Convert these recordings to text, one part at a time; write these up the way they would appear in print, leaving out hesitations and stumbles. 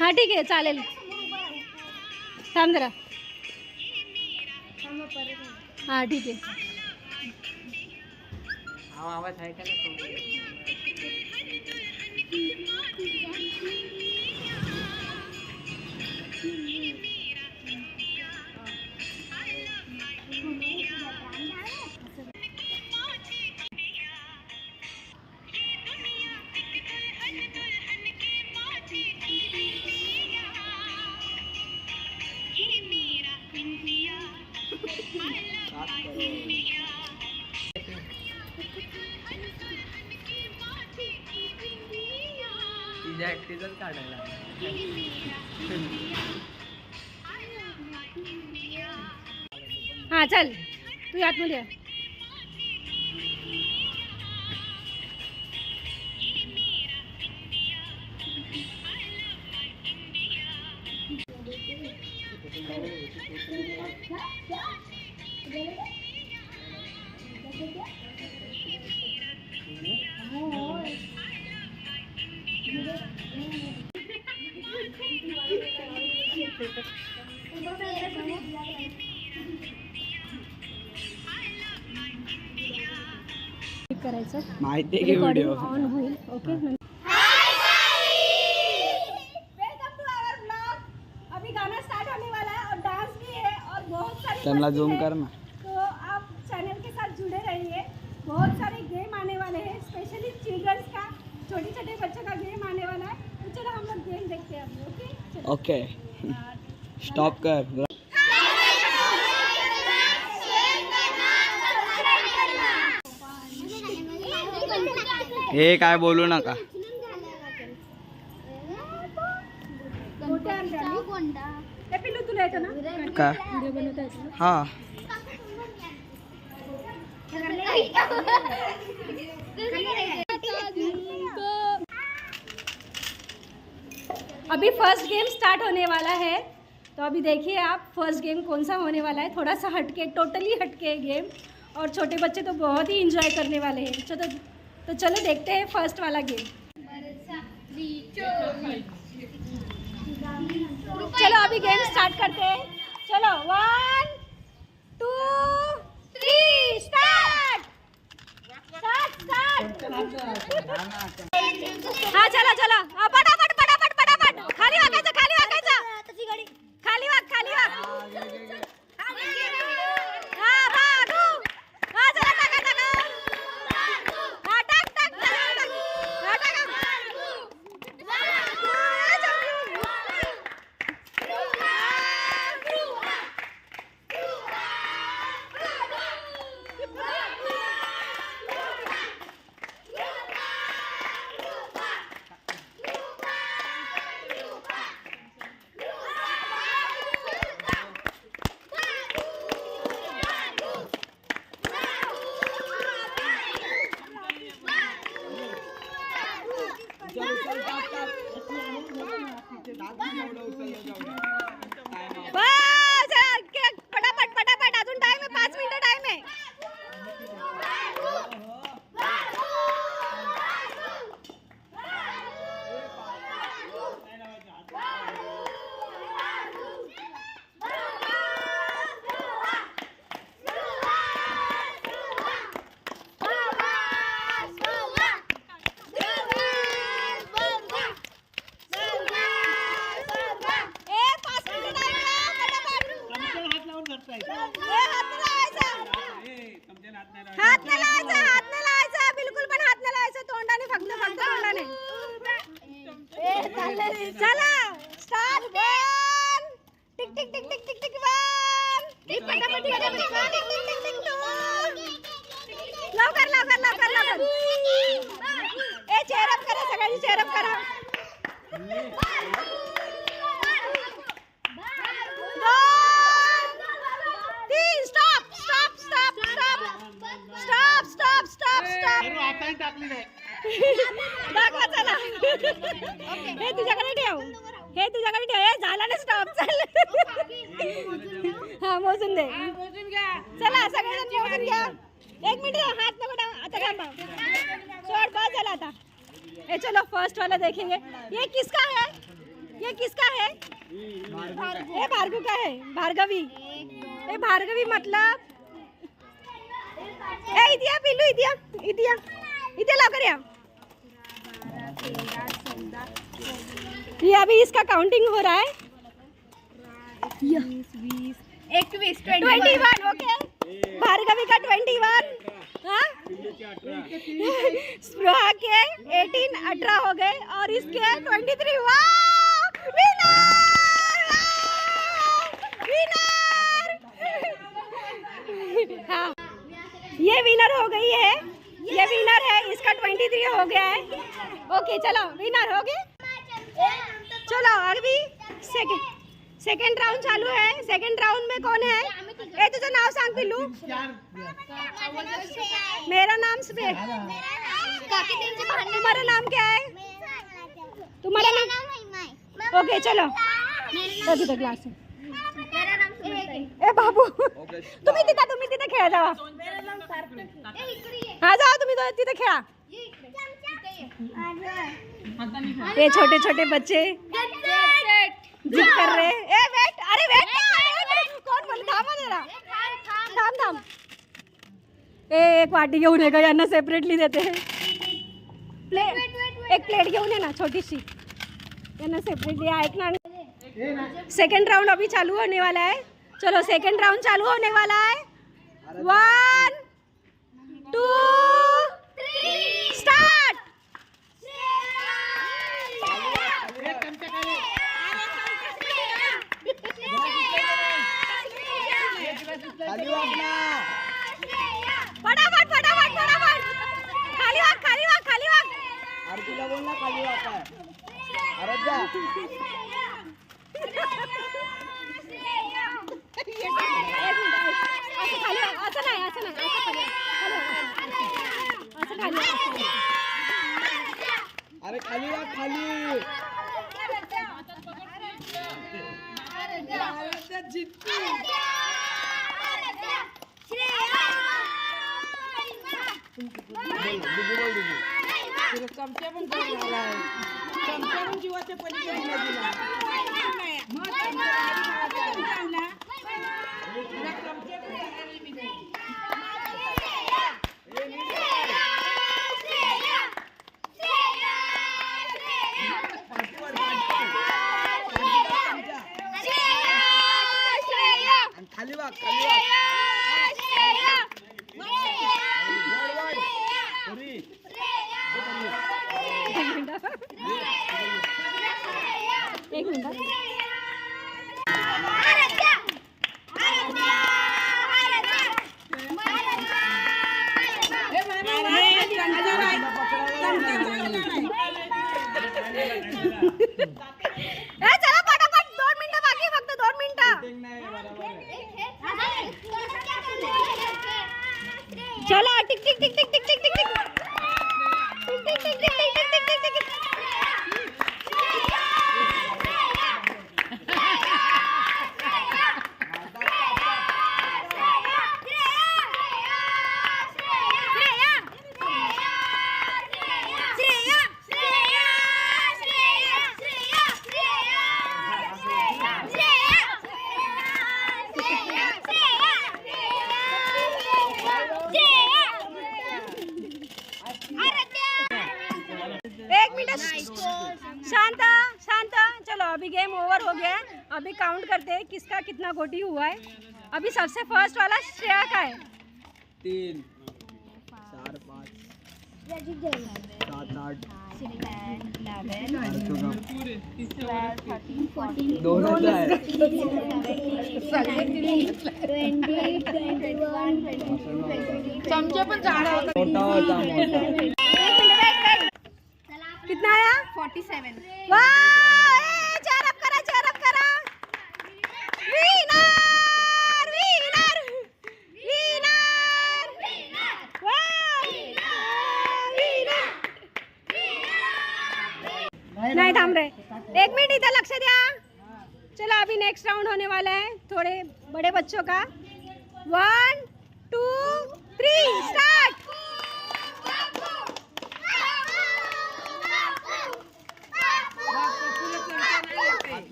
हाँ ठीक आहे चालेल. थांब जरा. हाँ ठीक आहे. आवाज आहे का नाही? काढायला हाँ चल तू आतमध्ये. करायचं माहिती आहे की व्हिडिओ ऑन होईल. ओके अभी गाना स्टार्ट होने वाला है और डांस भी है और बहुत सारी चैनल जूम करना. तो आप चैनल के साथ जुड़े रहिए. बहुत सारे गेम आने वाले हैं स्पेशली चिल्ड्रंस का छोटे छोटे बच्चों का गेम आने वाला है. तो चलो हम लोग गेम देखते हैं अभी. ओके ओके स्टॉप कर. हे काय बोलू नका. पिल्लू तुला येतं ना का व्हिडिओ बनवता येतं ना. हाँ अभी फर्स्ट गेम स्टार्ट होने वाला है. तो अभी देखिए आप फर्स्ट गेम कौन सा होने वाला है. थोड़ा सा हटके टोटली हटके गेम और छोटे बच्चे तो बहुत ही इंजॉय करने वाले हैं. तो चलो देखते हैं फर्स्ट वाला गेम. चलो अभी गेम स्टार्ट करते हैं. चलो 1 2 3 स्टार्ट. हाँ चला चला पटापट पटापट पटापट. खाली वागायचं खाली वागायचं. खाली वाग खाली वाग. हाँ भागू. हाँ चला टाका टाका. हाँ टाक टाक टाक. हाँ टाका. पटापट पटापट अजून टाइम आहे 5 मिनिटं टाइम आहे. हात नाही लावायचा बिलकुल पण हात नाही लावायचा. तोंडाने फक्त तोंडाने. चला start. 1 tick tick tick tick tick tick 1 पटापट tick tick tick tick tick 2 लवकर लवकर लवकर लवकर. ए चेअर अप करा सगळ्यांनी चेअर अप करा. 2 3 stop stop stop stop stop stop stop. दाखवा चला. हे तुझ्याकडे ठेव. हे झाला ना स्टॉप. चल हा मोजून दे. चला सगळेजण मोजून घ्या. 1 मिनिट हात नको आता थांबा. सोड बस झाला आता. ये चलो फर्स्ट वाला देखेंगे। ये किसका है? ये किसका है? ये भार्गव का है। भार्गवी। ये भार्गवी मतलब ए इदिया पिल्लू इदिया इदिया इदिया लवकर या। ये अभी इसका काउंटिंग हो रहा है। 21 21 ओके। भार्गवी का 21 हाँ स्पृहा के 18 18 हो गए और इसके 23। वाह विनर विनर। हाँ ये विनर हो गई है। ये विनर है। इसका 23 हो गया है। ओके चलो विनर हो गए। चलो अभी सेकंड राउंड चालू है। सेकंड राउंड में कौन है? ए तुझं नाव सांग पिल्लू। मेरा नाम श्रेय। तुम्हारा नाम क्या है? तुम्हारा नाम ओके चलो क्लास ए बाबू तुम्ही तिथे खेळा जावा। हा जाओ तुम्ही तिथे खेळा। ये छोटे छोटे बच्चे जिद कर रहे। ए वेट अरे वेट कौन बोल थांबा जरा थांब। एक वाटी घेऊन ये यांना सेपरेटली देते। एक प्लेट घेऊन ये ना छोटीशी यांना सेपरेटली। ऐकणार सेकंड राउंड अभी चालू होने वाला है। चलो सेकंड राउंड चालू होने वाला है। 1 2 3 स्टार्ट। फटाफट फटाफट फटाफट खाली वाग। आरतीला बोल ना खाली वाग काय। अरे जा असं नाही अरे खाली वाग खाली। चमचा पण जीवाच्या पलीकडे दिला। खाली वाग एक मिनट। चला फटाफट 2 मिनिटं बाकी फक्त 2 मिनिटं। चला tick tick tick tick tick tick tick tick tick tick tick tick tick tick tick. शांत शांत। चलो अभी गेम ओवर हो गया है। अभी काउंट करते हैं किसका कितना गोटी हुआ है। अभी सबसे फर्स्ट वाला श्रेया का है। 3 4 5 7 8 चमचा पण झाडा मोठा कितना आया? 47। वाह चेयर अप करा। विनर विनर विनर वाह विनर। नहीं थांब रहे। 1 मिनट इधर लक्ष्य द्या। चलो अभी नेक्स्ट राउंड होने वाला है थोड़े बड़े बच्चों का। 1 2 3 स्टार्ट।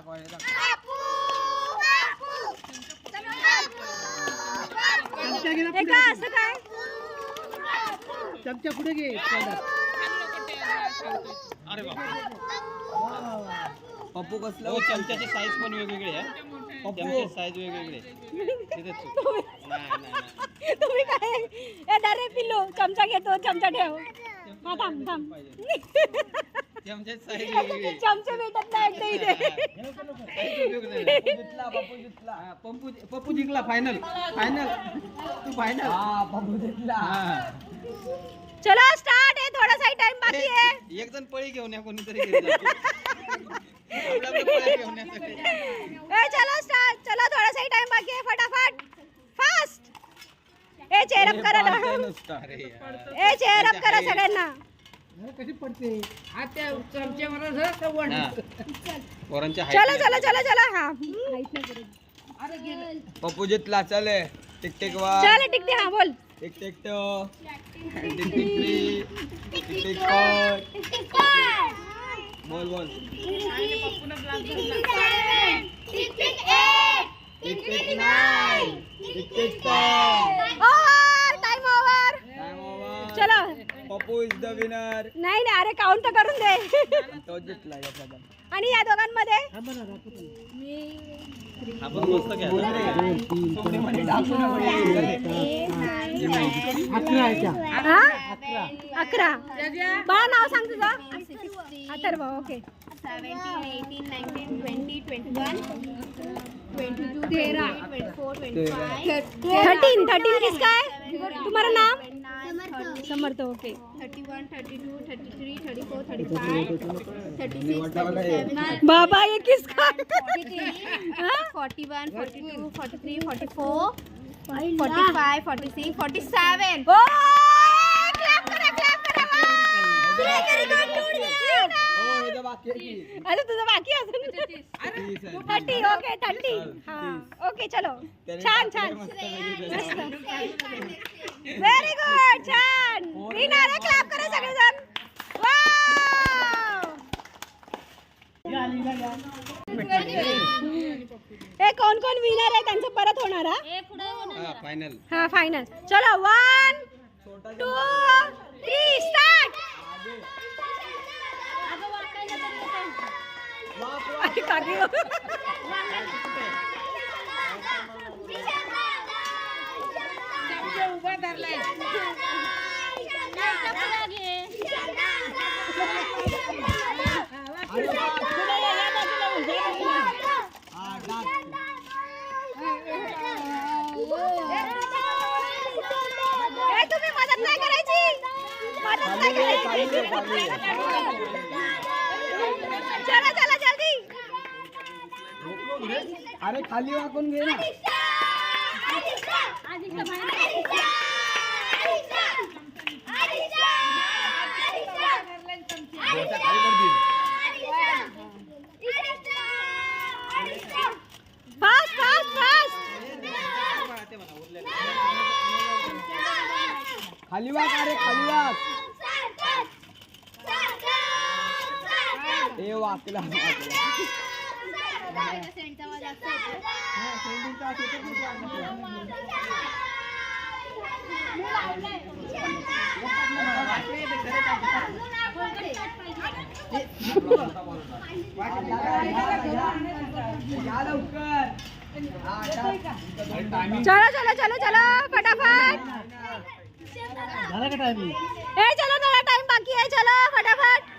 दाखवा हे दाखवा. हे काय असं काय चमचा पुढे घे पप्पू कसलं हो चमच्याची साईज पण वेगवेगळी आहे चमच्याची साईज वेगवेगळी आहे. तिथे चूक. नाही, नाही, नाही. तुम्ही काय ए दरे पिल्लू चमचा घेतो चमचा ठेव हा थांब थांब चमच्याची साईज वेगवेगळी आहे. चमचे भेटत नाही एकदा इथे काहीच उपयोग नाही. जितला पप्पू जितला. हा, पप्पू जिंकला फायनल फायनल तू फायनल हा पप्पू जितला. चलो स्टार्ट आहे थोडासा टाइम बाकी आहे एक जण पळी घेऊन या कोणीतरी घेऊन जा. आपल्या पळ्या घेऊन या सगळे. ए चलो स्टार्ट चलो थोडासा टाइम बाकी आहे फटाफट फास्ट ए चेअर अप करा ना अरे यार. ए चेअर अप करा सगळ्यांना कशी पडते हा त्या चमच्यावर जरा वन हा. पोरांच्या height चलो नाही. चलो चलो चलो हा पप्पू जितला चले टिक टिक वन चल टिकते हा बोल tick tick two tick tick three tick tick four बोल बोल tick tick nine tick tick 10 over time over time over चलो पप्पू इज द विनर नाही नाही अरे काउंट तर करून दे तो जितला याचा पण. आणि या दोघांमध्ये आपण मस्त खेळला. अकरा आहे त्या हा 11 बाळा नाव सांग तुझं अथर्व ओके 17, 18, 19, 20, 21, 22, 23, 24, 25, 13 किसका है तुम्हारा नाम समर्थ ओके 31, 32, 33, 34, 35, 36, 37, बाबा ये किसका है? 41, 42, 43, 44, 45, 46, 47. ओ क्लैप करा ओ हे तर बाकी आहे की. अरे तुझं बाकी अजून 30 ओके 30 हा ओके चलो छान छान मस्त व्हेरी गुड छान विनर आहे क्लॅप करा सगळेजण वाव हे कोण कोण विनर आहे त्यांचं परत होणार हा हा फायनल हा फायनल चलो 1 2 3 स्टार्ट अरे काकी हो. उभा धरलाय ए, तुम्ही मदत नाही करायची मदत नाही करायची चला चला जल्दी अरे खाली वाकून घे ना फास्ट फास्ट फास्ट खाली वाक अरे खाली वाक ए वाकला चलो चलो चलो चलो फटाफट झाला का टाइम ए चलो थोड़ा टाइम बाकी है चलो फटाफट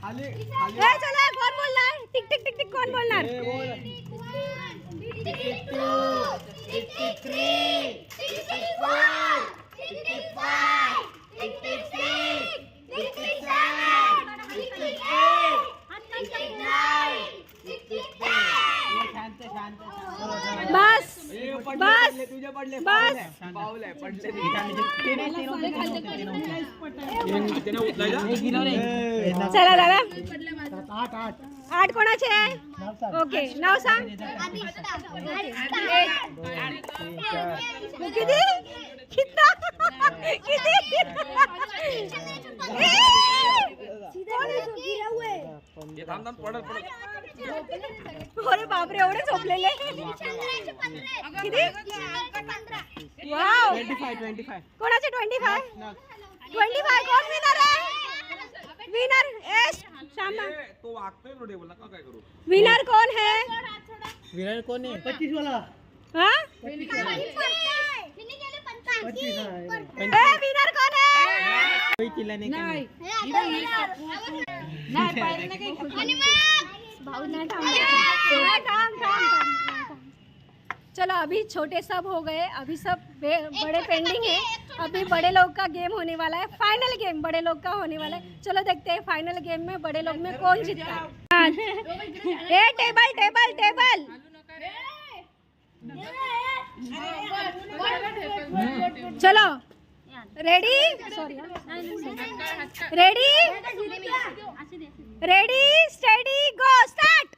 खाली ए चलो कौन बोलना है टिक टिक टिक टिक कौन बोलना है बस बस तुझे पडले बस पावले पडले चला दादा 8 8 कोणाचे आहे ओके नाव सांग किती कितना किती हे थांब थांब पडत पडत अरे बापरे एवढे झोपलेले किती वाव 25 कोणाचे 25 कोण विनर आहे विनर शामा तो वागतोय ना टेबलला का काय करू विनर कोण है विनर कोण आहे 25 वाला हाँ 25 ए विनर कौन है नाही पाहिलं ना काही भाऊ नहीं थाम चलो अभी छोटे सब हो गए अभी सब बड़े पेंडिंग है अभी बड़े लोग का गेम होने वाला है फाइनल गेम बड़े लोग का होने वाला है चलो देखते हैं फाइनल गेम में बड़े लोग में कौन जीतता है ए टेबल टेबल टेबल चलो रेडी रेडी रेडी स्टडी गो स्टार्ट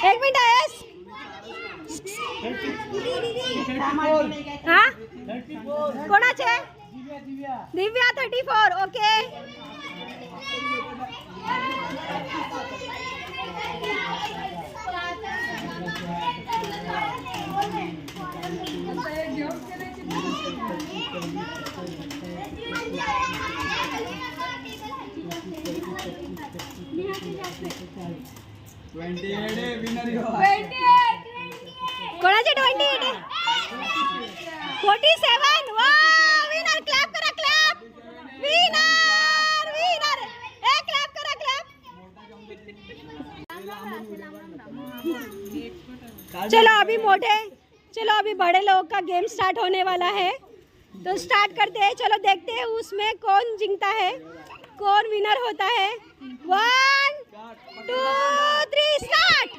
एक मिनिट आहेस हा कोणाचे दिव्या 34 ओके कोणाचे 28 47 वा विनर क्लॅप करा क्लॅप विनर विनर ए क्लॅप करा क्लॅप चलो अभी मोटे चलो अभी बड़े लोग का गेम स्टार्ट होने वाला है तो स्टार्ट करते हैं चलो देखते हैं उसमें कौन जीतता है कौन विनर होता है 1 2 3 स्टार्ट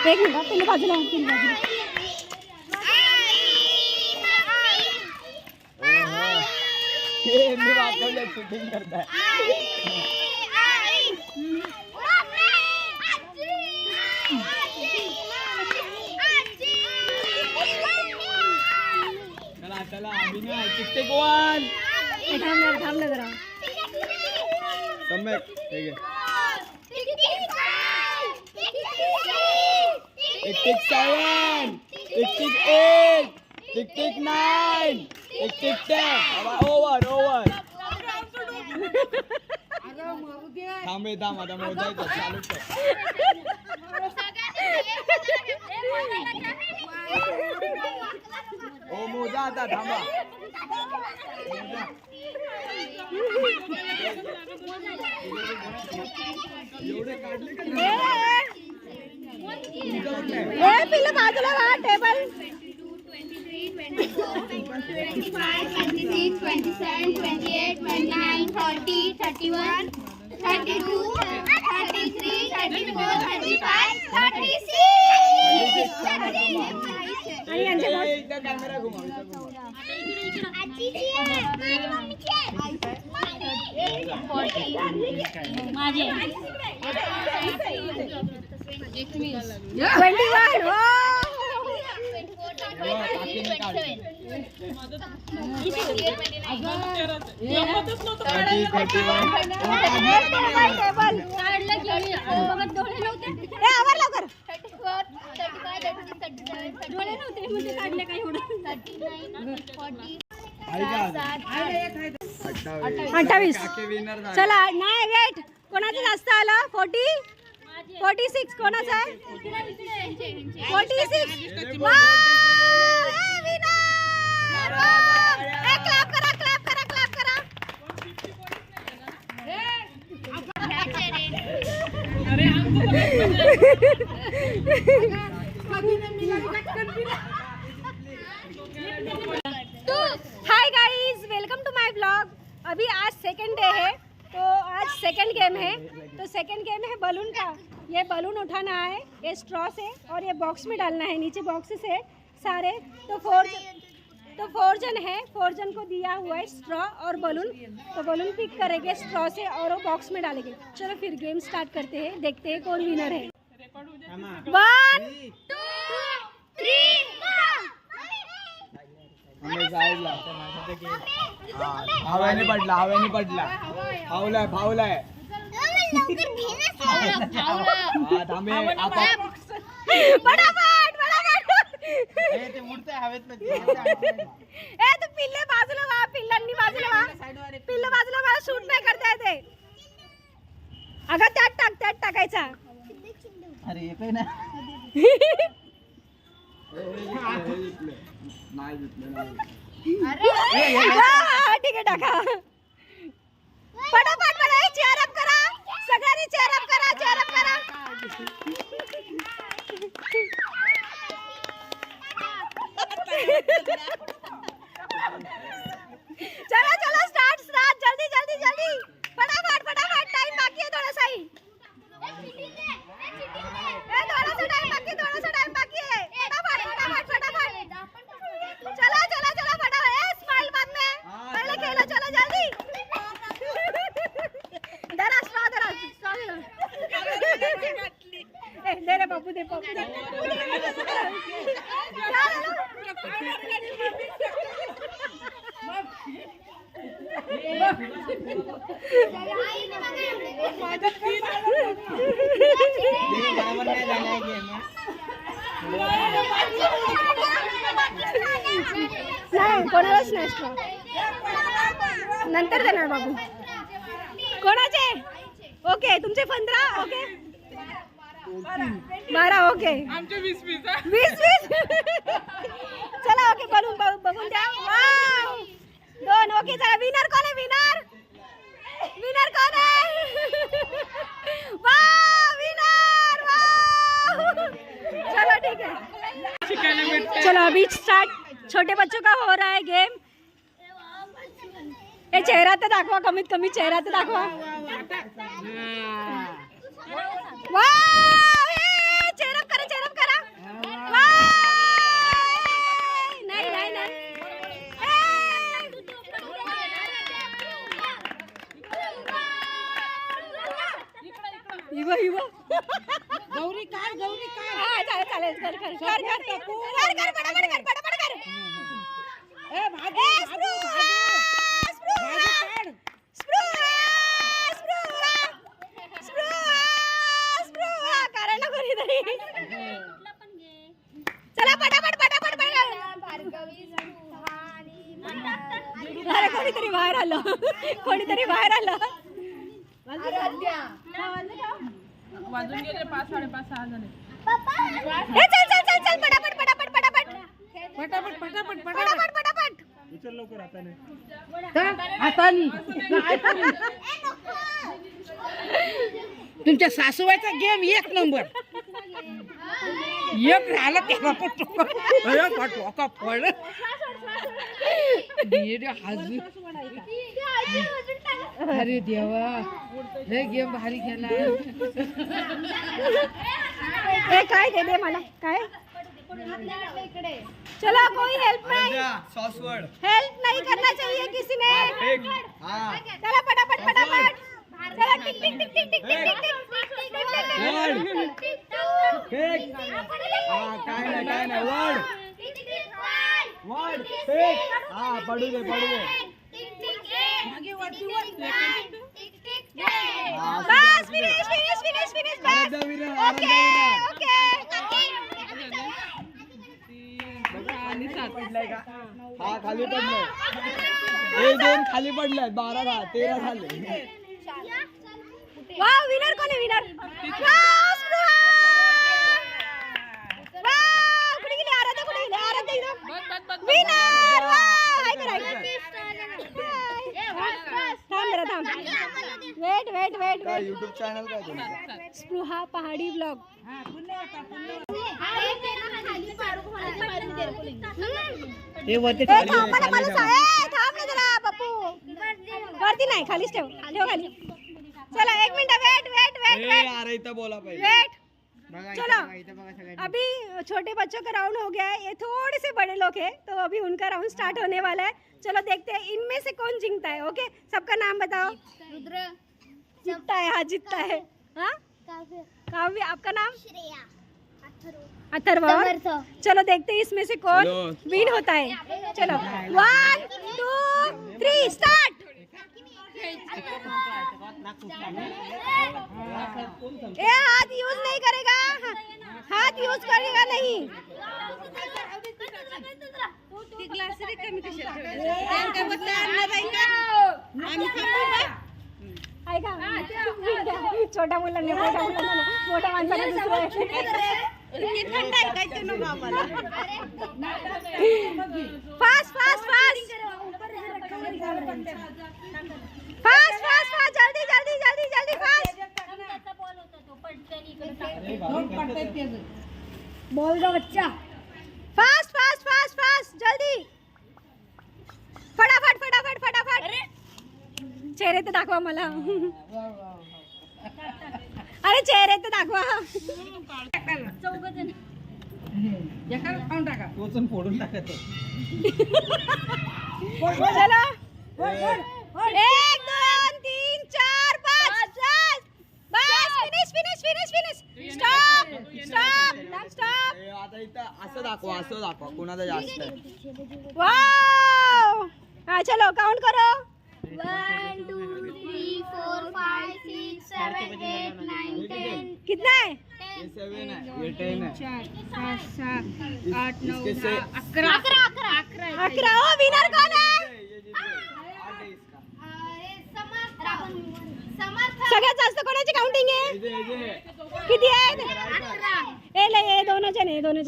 एक मिनट पहले बाजूला शूटिंग करताय चला चला अभिनय कित्येक वन थांबलं जरा सम्यक ठीक आहे tick 7 tick 8 tick 9 tick 10 over थांब आता मोजायचं चालू कर ओ मोजा आता थांबा एवढे काढले का पिल्लं बाजूला वा टेबल 25, 26, 27, 28, 29, 30, 31, 32, 33, 34, 35, 36. आणि यांच्या एकदा कॅमेरा घुमाव 21 28. चला नाही वेट कोणाचं जास्त आलं 46 कोणाचं आहे 46 क्लॅप करा hi guys welcome to my blog. अभी आज सेकंड डे है तो आज सेकंड गेम है तो सेकंड गेम है बलून का। ये बलून उठाना है ये स्ट्रॉ से और ये बॉक्स में डालना है। नीचे बॉक्सेस है सारे तो फोर जन है 4 जन को दिया हुआ है स्ट्रॉ और बलून। तो बलून पिक करेंगे स्ट्रॉ से और वो बॉक्स में डालेंगे। चलो फिर गेम स्टार्ट करते हैं देखते हैं कौन विनर है। 1 2 3 हवेने पडला फावलाय थांबे तू पिल्ले बाजूला वा पिल्लांनी बाजूला वा पिल्ल बाजूला मला शूट नाही करता येते। अगं त्यात टाकायचा अरे हे काय नाही ठीक आहे टाका फटाफट चेअर अप करा सगळ्यांनी चेअर अप करा चलो स्टार्ट जल्दी फटाफट टाइम बाकी है थोड़ा सा ही थोड़ा सा टाइम बाकी है फटाफट चलो फटाफट स्माइल बाद में पहले खेलो चलो जल्दी दरा दे रे बाबू दे नाही कोणालाच नाही स्ट्रॉ नंतर देणार बाबू कोणाचे ओके तुमचे 15 ओके 12 ओके आमचे 20 चला ओके बघून द्या वाव 2 ओके चला विनर कोण आहे विनर कोण आहे वाव विनर वाव चलो ठीक है चलो अभी स्टार्ट छोटे बच्चों का हो रहा है गेम। ये चेहरा तर दाखवा कमीत कमी चेहरा तर दाखवा वाव चेहरा करा वाव नाही इवा गौरी कार हां चालेल कर ए भाग कोणीतरी बाहेर आलं कोणीतरी बाहेर आलं वाजून गेले 5, 5:30, 6 झाले. हे चल चल चल चल पटापट पटापट पटापट पटापट पटापट पटापट पटापट उचल लवकर हाताने. हातानी तुमच्या सासूबाईचा गेम 1 नंबर. एक राहिला त्याला पटका पडलं. अरे देवा हे गेम भारी खेळला. ए काय दे दे मला काय चलो कोई हेल्प नहीं सॉसवर्ड हेल्प नहीं करना चाहिए किसी ने हाँ चलो फटाफट फटाफट चलो tick tick tick tick tick tick tick fake हाँ काय नाही वर्ड फेक हाँ पडू दे बस फिनिश फिनिश फिनिश फिनिश बस ओके ओके पडलाय का हा खाली पडलाय 1 2 खाली पडलाय 12 13 झाले वाव विनर कोण आहे विनर वाव स्पृहा वाव कुठे गेली आराध्या इथं विनर वाव ऐक थांब जरा थांब वेट काय YouTube चॅनल काय तुमचं स्पृहा पहाडी ब्लॉग थांब ना जरा पप्पू वरती नाही खालीच ठेव खाली चला 1 मिनिट वेट अरे इथं बोला पाहिजे वेट चलो अभी छोटे बच्चों का राउंड हो गया है ये थोड़े से बड़े लोग हैं तो अभी उनका राउंड स्टार्ट होने वाला है चलो देखते हैं इनमें से कौन जीतता है ओके सबका नाम बताओ रुद्र जीतता है हाँ जीतता है हाँ काव्य आपका नाम अथर्व चलो देखते हैं इसमें से कौन विन होता है चलो 1 2 3 स्टार्ट ये हाथ यूज नहीं करेगा हाथ यूज करेगा नहीं छोट्या मुलांना मोठ्या माणसाला fast fast fast fast fast fast जल्दी जल्दी जल्दी जल्दी फास्ट बोल दो बच्चा फास्ट फास्ट फास्ट फास्ट जल्दी फटाफट फटाफट फटाफट चेहरे तर दाखवा मला अरे चेहरे तर दाखवा टोचून फोडून टाकायचं. चलो 1 2 3 4 5 बस finish finish finish finish stop stop stop आता इथं असं दाखवा कोणाचा जास्त आहे वाव हाँ चलो काउंट करो 1 2 3 4 5 6 7 8 9 10 कितना है ये 7 है ये 10 है 7 8 9 इसके 11 ओ विनर कौन है सगळ्यात जास्त कोणाची काउंटिंग आहे किती आहे ए ले ये दोनों जन नहीं हो गए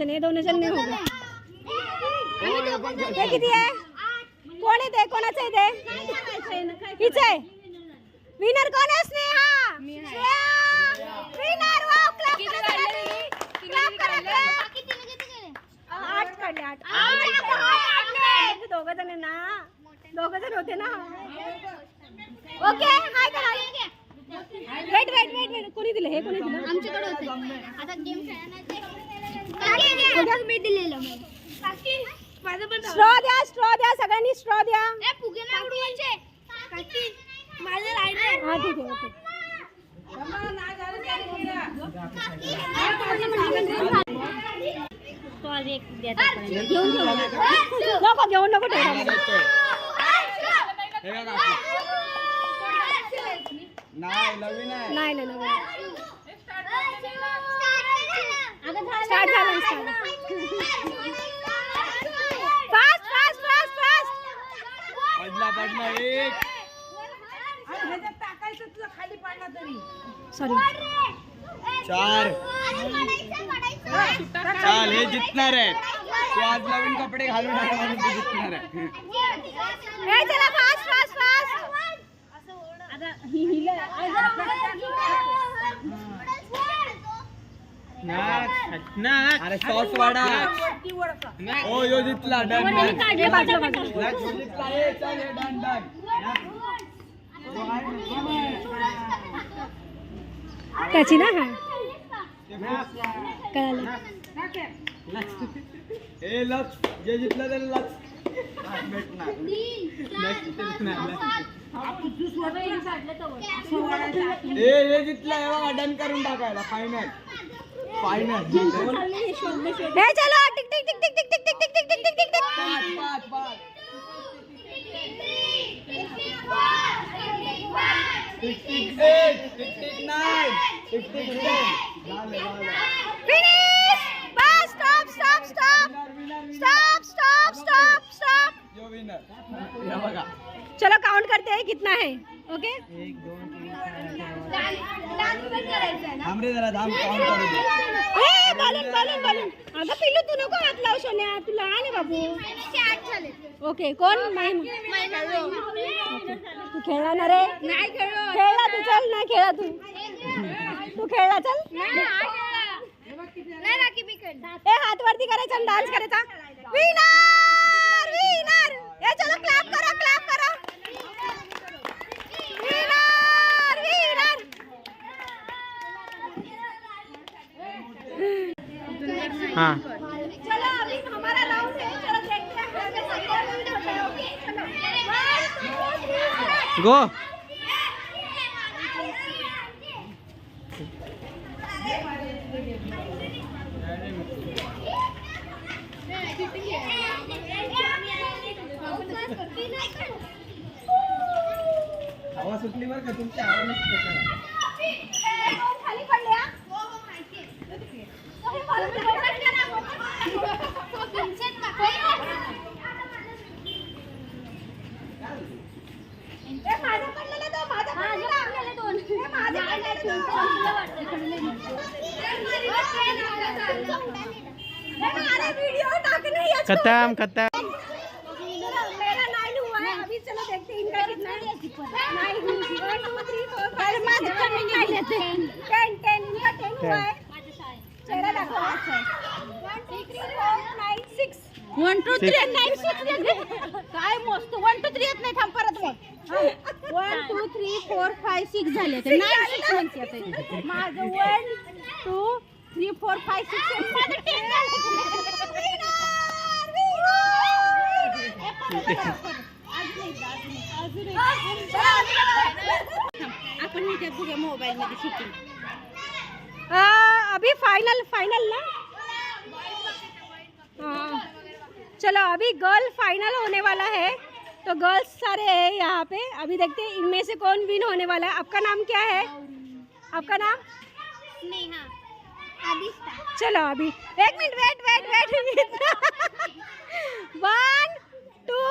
ये किती आहे कोण आहे ते कोणाचं आहे ते हीच आहे विनर कोण आहे स्नेहा विनर वाव क्लॅप करा 8 काढले 8 दोघं जण ना होते ना ओके हाय करा वेट कोणी दिलं हे कोणी दिलं आमच्याकडे होते आता गेम खेळण्याचे मी दिलेलं माझं पण स्ट्रॉ द्या सगळ्यांनी स्ट्रॉ द्या ए फुगे ना उडवायचे काकी माझं राहिलं हा ठीक आहे ओके नको ठेवा नाही नवीन आहे नाही स्टार्ट झालं फास्ट पडला एक. टाकायचं तुझं खाली पडला तरी. सॉरी 4. चाल हे जिंकणार आहे. तू आज नवीन कपडे घालून आला म्हणून तू जिंकणार आहे. ए चला फास्ट फास्ट फास्ट अरे शॉर्ट्स वाढा. हो यो जिंकला. Done done. हे बाजूला बाजूला. यो जिंकला. हे चल हे डन डन. त्याची ना हा कळालं. हे लक्ष जे जिंकलं त्याला लक्ष भेटणार. हे जिंकलं हे बघा डन करून टाकायला. Final final. हे चलो tick tick tick tick tick tick tick tick tick tick tick tick. 5 5 finish. Bus stop stop stop stop stop stop stop. जो विनर हे बघा. चलो काउंट करते हैं कितना है. ओके थांब रे जरा थांब काउंट करू दे. ए बलून बलून बलून. अगं पिल्लू तू नको हात लाव सोन्या. तू लहान आहे बाबू. ओके कोण नाही तू खेळला ना रे. नाही खेळला तू. चल नाही खेळला तू. तू खेळला चल. ए हात वरती करायचा आणि डान्स करायचा. Winner winner. ए चलो क्लॅप करो क्लॅप करो. Winner winner. हाँ चलो अभी हमारा राउंड है. चलो देखते हैं कैसे स्कोर होता है. ओके चलो 1 2 3 गो. हवा सुटली बरं का तुमच्या हवा नसते का? खाली पडले हा. माझा पडलेला तो माझा पडलेला दोन. माझा अरे वीडियो डाकने ही अच्छा. खत्म खत्म. मेरा 9 हुआ है. अभी चलो देखते हैं इनका कितना है. 9 1 2 3 4 5 10 इनका 10 हुआ है. चेहरा दाखवा. 1 2 3 4 9 6 1 2 3 9 6 काय मोजतो. 1 2 3 येत नाही. थांब परत मोज. 1 2 3 4 5 6 झाले. 9 6 म्हणते आता. माझं 1 2 3 4 5 6 माझं 10 झाले. आपण ह्याच्यात बघूया मोबाईल मध्ये शूटिंग. अभी फाइनल फाइनल ना. हाँ चलो अभी गर्ल फाइनल होने वाला है. तो गर्ल्स सारे हैं यहाँ पे. अभी देखते हैं इनमें से कौन विन होने वाला है. आपका नाम क्या है. आपका नाम नेहा. चलो अभी 1 minute wait wait wait. 1 2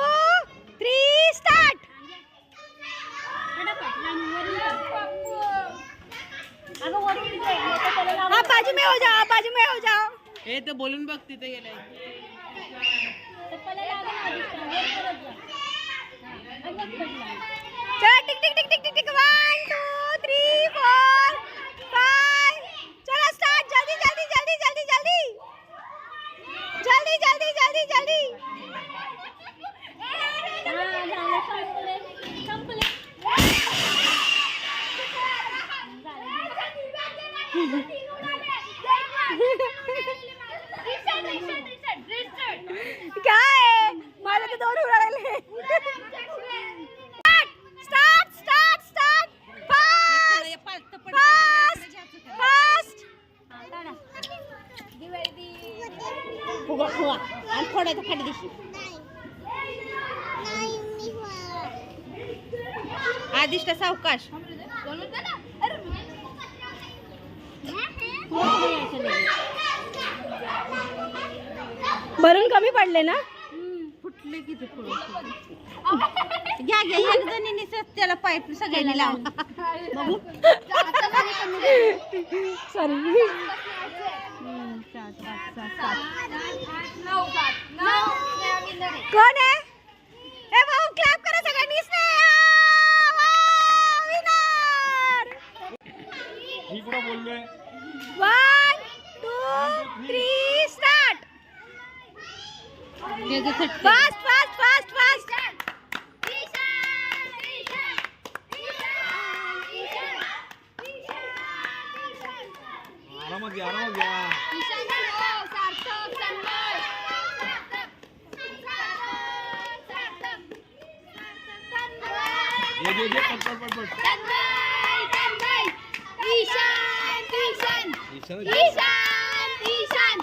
3 start. आप बाजू में हो जाओ. आप बाजू में हो जाओ. ए तो बोलून बघ तिथे गेलाय. चलो tick tick tick tick tick tick. 1 2 3 4 5. चलो स्टार्ट. जल्दी जल्दी जल्दी जल्दी जल्दी जल्दी जल्दी जल्दी जल्दी. क्या है. माझे तो 2 उडाले. Start start start. Fast fast fast. आणि फोडायचं खाली दिशी. आदिष्ट सावकाश. बलून कमी पडले ना. फुटले किती थोडं. घ्या घ्या एक जणीने त्याला पाईप सगळ्यांनी लावून सॉरी कोण आहे ए भाऊ क्लॅप करा सगळ्यांनी ही कुठं बोललोय 1 2 3 start fast fast fast fast आरामात घ्या आरामात घ्या ये पट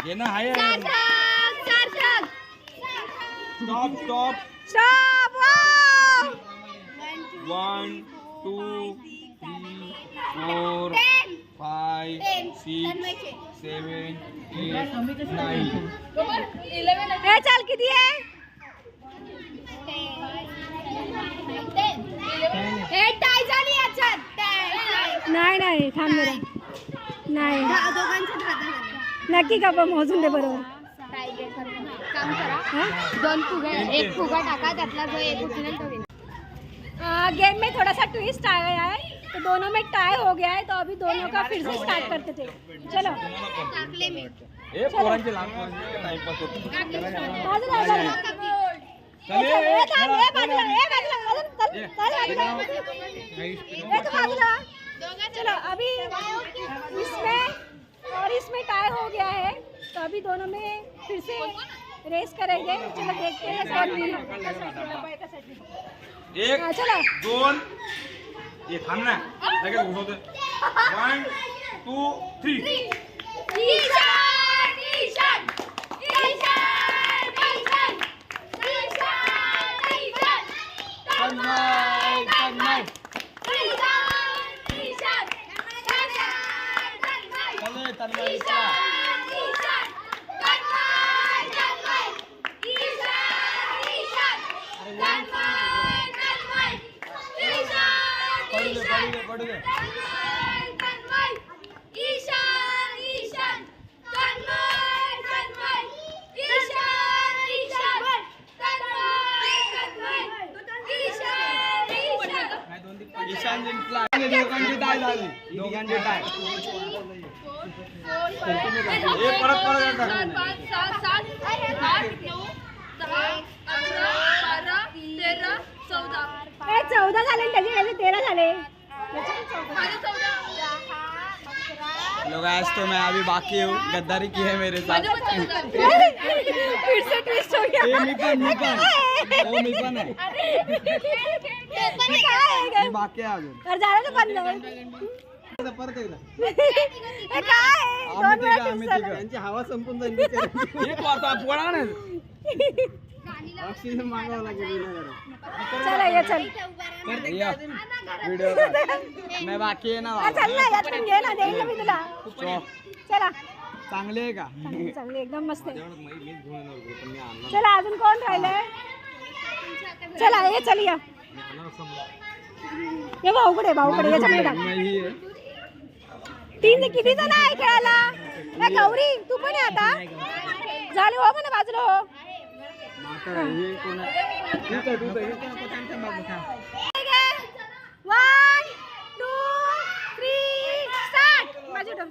ये ना आहे स्टॉप स्टॉप स्टॉप 1 2 3 4 5 6 7 8 9 ए चल किती आहे नाही नाही थांब जरा नाही नक्की का पण मोजून दे बरोबर काम करा 2 फुगा एक फुगा टाका त्यातला जो एक उचलेल तो गेम में थोड़ा सा ट्विस्ट आ गया है तो दोनों में टाई हो गया है तो अभी दोनों का फिर से स्टार्ट करते थे चलो ए पोरांचे लहान पोरांचे टाइमपास होतो चलो अभी इसमें और इसमें टाई हो गया है तो अभी दोनों में फिर से रेस करेंगे चलो देखते हैं कौन विनर एक चलो 2 ये थांब ना लगेच घुसवते 1 2 3 ईशान जिंकला दोघांची टाय झाली दोघांची टाय हे परत परत ए 14 झाले त्याचे 13 झाले लोग आज तो मैं अभी बाकी हूँ गद्दारी की है मेरे साथ फिर से ट्विस्ट हो गया मी पण आहे मी बाकी आहे अजून और झालं ना बंद परत एकदा हे काय आहे? दोन वेळा twist झालं. यांची हवा संपून जाईल हे आता पोळा ना ऑक्सिजन मागावं लागेल चला ये चल व्हिडिओ मैं बाकी आहे ना चल ना यातून घे ना देईल ना मी तुला चला चांगले आहे का चांगली चांगली एकदम मस्त आहे चला अजून कोण राहिलंय चला ये चल या ये भाऊकडे याच्याकडे टाक 3 किती जण आहे खेळायला ए गौरी तू पण आहे आता झाले हो म्हणा बाजूला हो हे कोण आहे ठीक आहे 1 2 3 स्टार्ट बाजू ठेव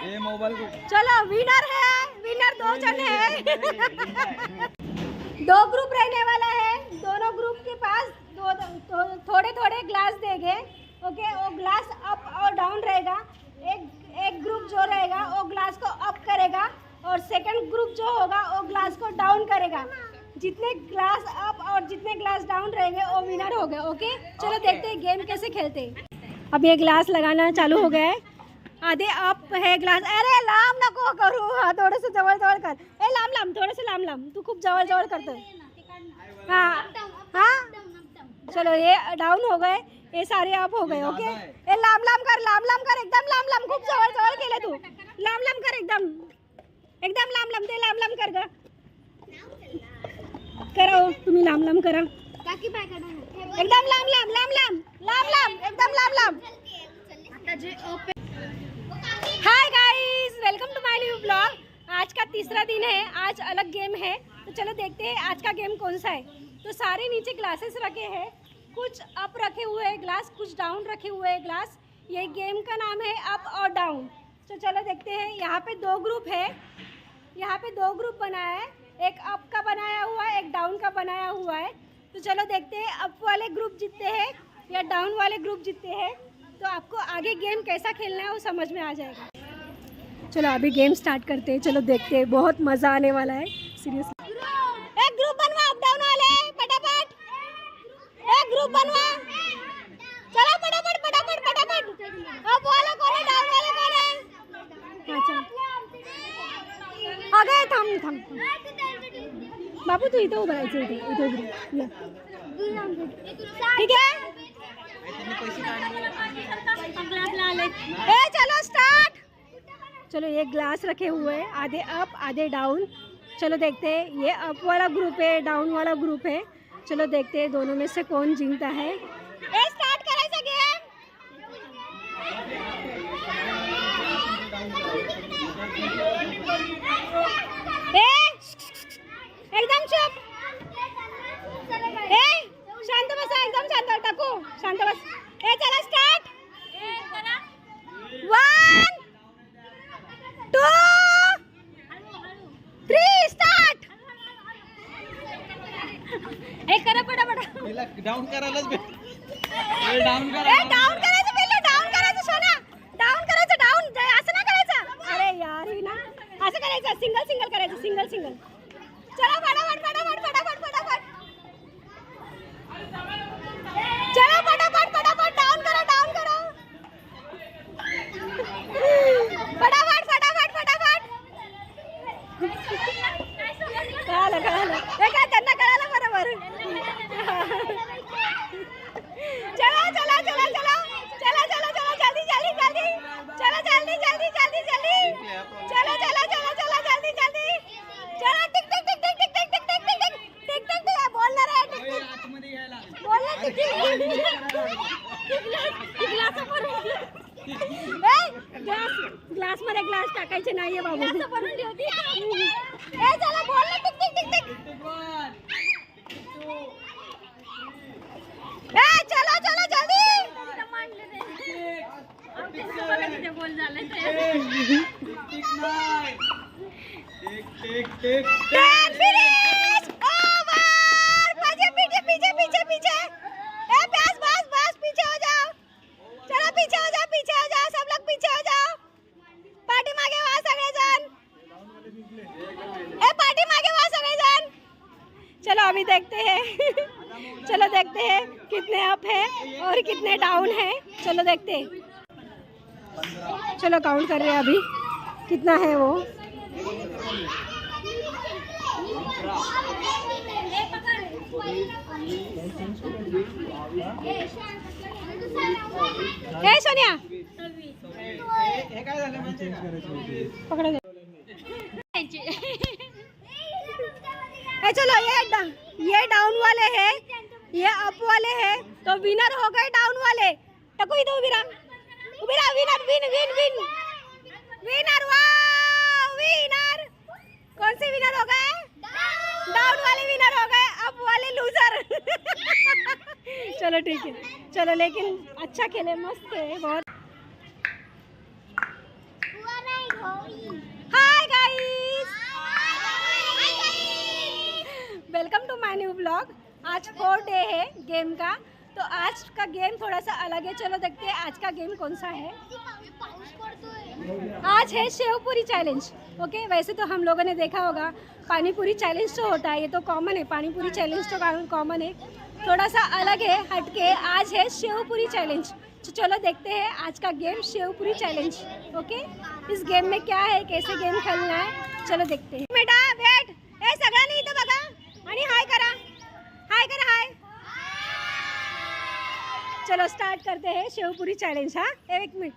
ये मोबाइल को चलो विनर है विनर 2 जन है 2 ग्रुप रहने वाला है दोनों ग्रुप के पास थोड़े थोड़े ग्लास देंगे ओके वो ग्लास अप और डाउन रहेगा एक ग्रुप जो रहेगा वो ग्लास को अप करेगा और सेकंड ग्रुप जो होगा वो ग्लास को डाउन करेगा जितने ग्लास अप और जितने ग्लास डाउन रहेंगे वो विनर हो गए ओके चलो देखते हैं गेम कैसे खेलते हैं अब ये ग्लास लगाना चालू हो गया है आधे अप है ग्लास. अरे लांब नको करू, हा थोडंसं जवळ जवळ कर. ए लांब लांब, थोडंसं लांब लांब, तू खूप जवळ जवळ करतोय. हाँ हाँ चलो ये डाउन हो गए, ये सारे अप हो गए. ओके ए लांब लांब कर, लांब लांब कर, एकदम लांब लांब, खूप जवळ जवळ केलं तू. लांब लांब कर, एकदम एकदम लांब लांब, ते लांब लांब कर ग. करा हो, तुम्ही लांब लांब करा. एकदम लांब लांब लांब लांब लांब लांब, एकदम लांब लांब. Hi guys, welcome to my new blog. आज का तीसरा दिन है, आज अलग गेम है. तो चलो देखते हैं आज का गेम कौन सा है. तो सारे नीचे ग्लासेस रखे हैं, कुछ अप रखे हुए हैं ग्लास, कुछ डाउन रखे हुए हैं ग्लास. ये गेम का नाम है अप और डाउन. तो चलो देखते हैं. यहाँ पे 2 ग्रुप है, यहाँ पे 2 ग्रुप बनाया है. एक अप का बनाया हुआ है, एक डाउन का बनाया हुआ है. तो चलो देखते हैं अप वाले ग्रुप जीतते हैं या डाउन वाले ग्रुप जीतते हैं. तो आपको आगे गेम कैसा खेलना है वो समझ में आ जाएगा. चलो अभी गेम स्टार्ट करते हैं. चलो देखते हैं, बहुत मज़ा आने वाला है सीरियसली. एक ग्रुप बनवा अप डाउन वाले, फटाफट एक ग्रुप बनवा. चलो फटाफट फटाफट फटाफट. अप वाला कौन है, डाउन वाला कौन है? हाँ चलो आ गए. थांब थांब बाबू, तू इथं उभं राहायचं, इथे इथे उभं राहा. ठीक है. ए चलो स्टार्ट. चलो ये ग्लास रखे हुए हैं, आधे अप आधे डाउन. चलो देखते हैं, ये अप वाला ग्रुप है, डाउन वाला ग्रुप है. चलो देखते हैं दोनों में से कौन जीतता है. ए स्टार्ट करायचं गेम. ए एकदम चुप. ए शांत बसा, एकदम शांत. टाकू शांत बस. ए चला स्टार्ट. 1 2 3 स्टार्ट. ए करा पटापट. डाऊन करायलाच ए डाऊन डाउन करायचं, पहिलं डाउन करायचं. सोना डाउन करायचं, डाउन असं ना करायचं. अरे यार ही ना असं करायचं, सिंगल सिंगल करायचं, सिंगल सिंगल. चला फटाफट फटाफट फटाफट फटाफट. चला फटाफट फटाफट, डाउन करा डाउन करा. फटाफट फटाफट फटाफट. कळालं कळालं, हे काय त्यांना कळालं बरोबर. चलो चलो चलो चलो चलो चलो चलो जल्दी जल्दी जल्दी. चलो जल्दी जल्दी जल्दी जल्दी. चलो चलो चलो चलो जल्दी जल्दी. चलो tick tick tick tick tick tick tick tick tick tick tick tick. बोलणार आहे टिक टिक. बोलणार टिक टिक. ग्लास ग्लास मध्ये ग्लास टाकायचे नाहीये बाबू. ए चला बोल ना टिक टिक टिक टिक. ए चलो चलो जल्दी. पीछे पीछे पीछे पीछे. ए बस बस बस, पीछे हो जाओ. चलो पीछे हो जाओ, पीछे हो जाओ, सब लोग पीछे हो जाओ. पाठीमागे व्हा सगळेजण. ए पाठीमागे व्हा सगळेजण. चलो अभी देखते हैं. चलो देखते हैं कितने अप है और कितने डाउन है. चलो देखते हैं. चलो काउंट कर रहे हैं अभी कितना है वो. ए सोनिया पकड़ो. चलो ये डाउन वाले हैं, ये अप वाले हैं. तो विनर हो गए डाउन वाले. टकू इधर उभी रहा, उभी रहा. Winner win win win winner. वाह विनर. कौन से विनर हो गए? डाउन वाले विनर हो गए, अप वाले लूजर. चलो ठीक है. चलो लेकिन अच्छा खेले, मस्त है बहुत. Hi guys, welcome to my new blog. आज 4th डे है गेम का. तो आज का गेम थोड़ा सा अलग है. चलो देखते हैं आज का गेम कौन सा है. आज है शेवपुरी चैलेंज. ओके, वैसे तो हम लोगों ने देखा होगा पानीपुरी चैलेंज तो होता है, ये तो कॉमन है. पानीपुरी चैलेंज तो कॉमन है, थोड़ा सा अलग है, हटके. आज है शेवपुरी चैलेंज. तो चलो देखते हैं आज का गेम शेवपुरी चैलेंज। ओके, इस गेम में क्या है, कैसे गेम खेलना है, चलो देखते हैं। बेटा वेट, ए सगळ्यांनी इथं बघा आणि हाय करा, हाय करा, हाय। चलो स्टार्ट करते हैं शेवपुरी चैलेंज। हाँ, एक मिनट।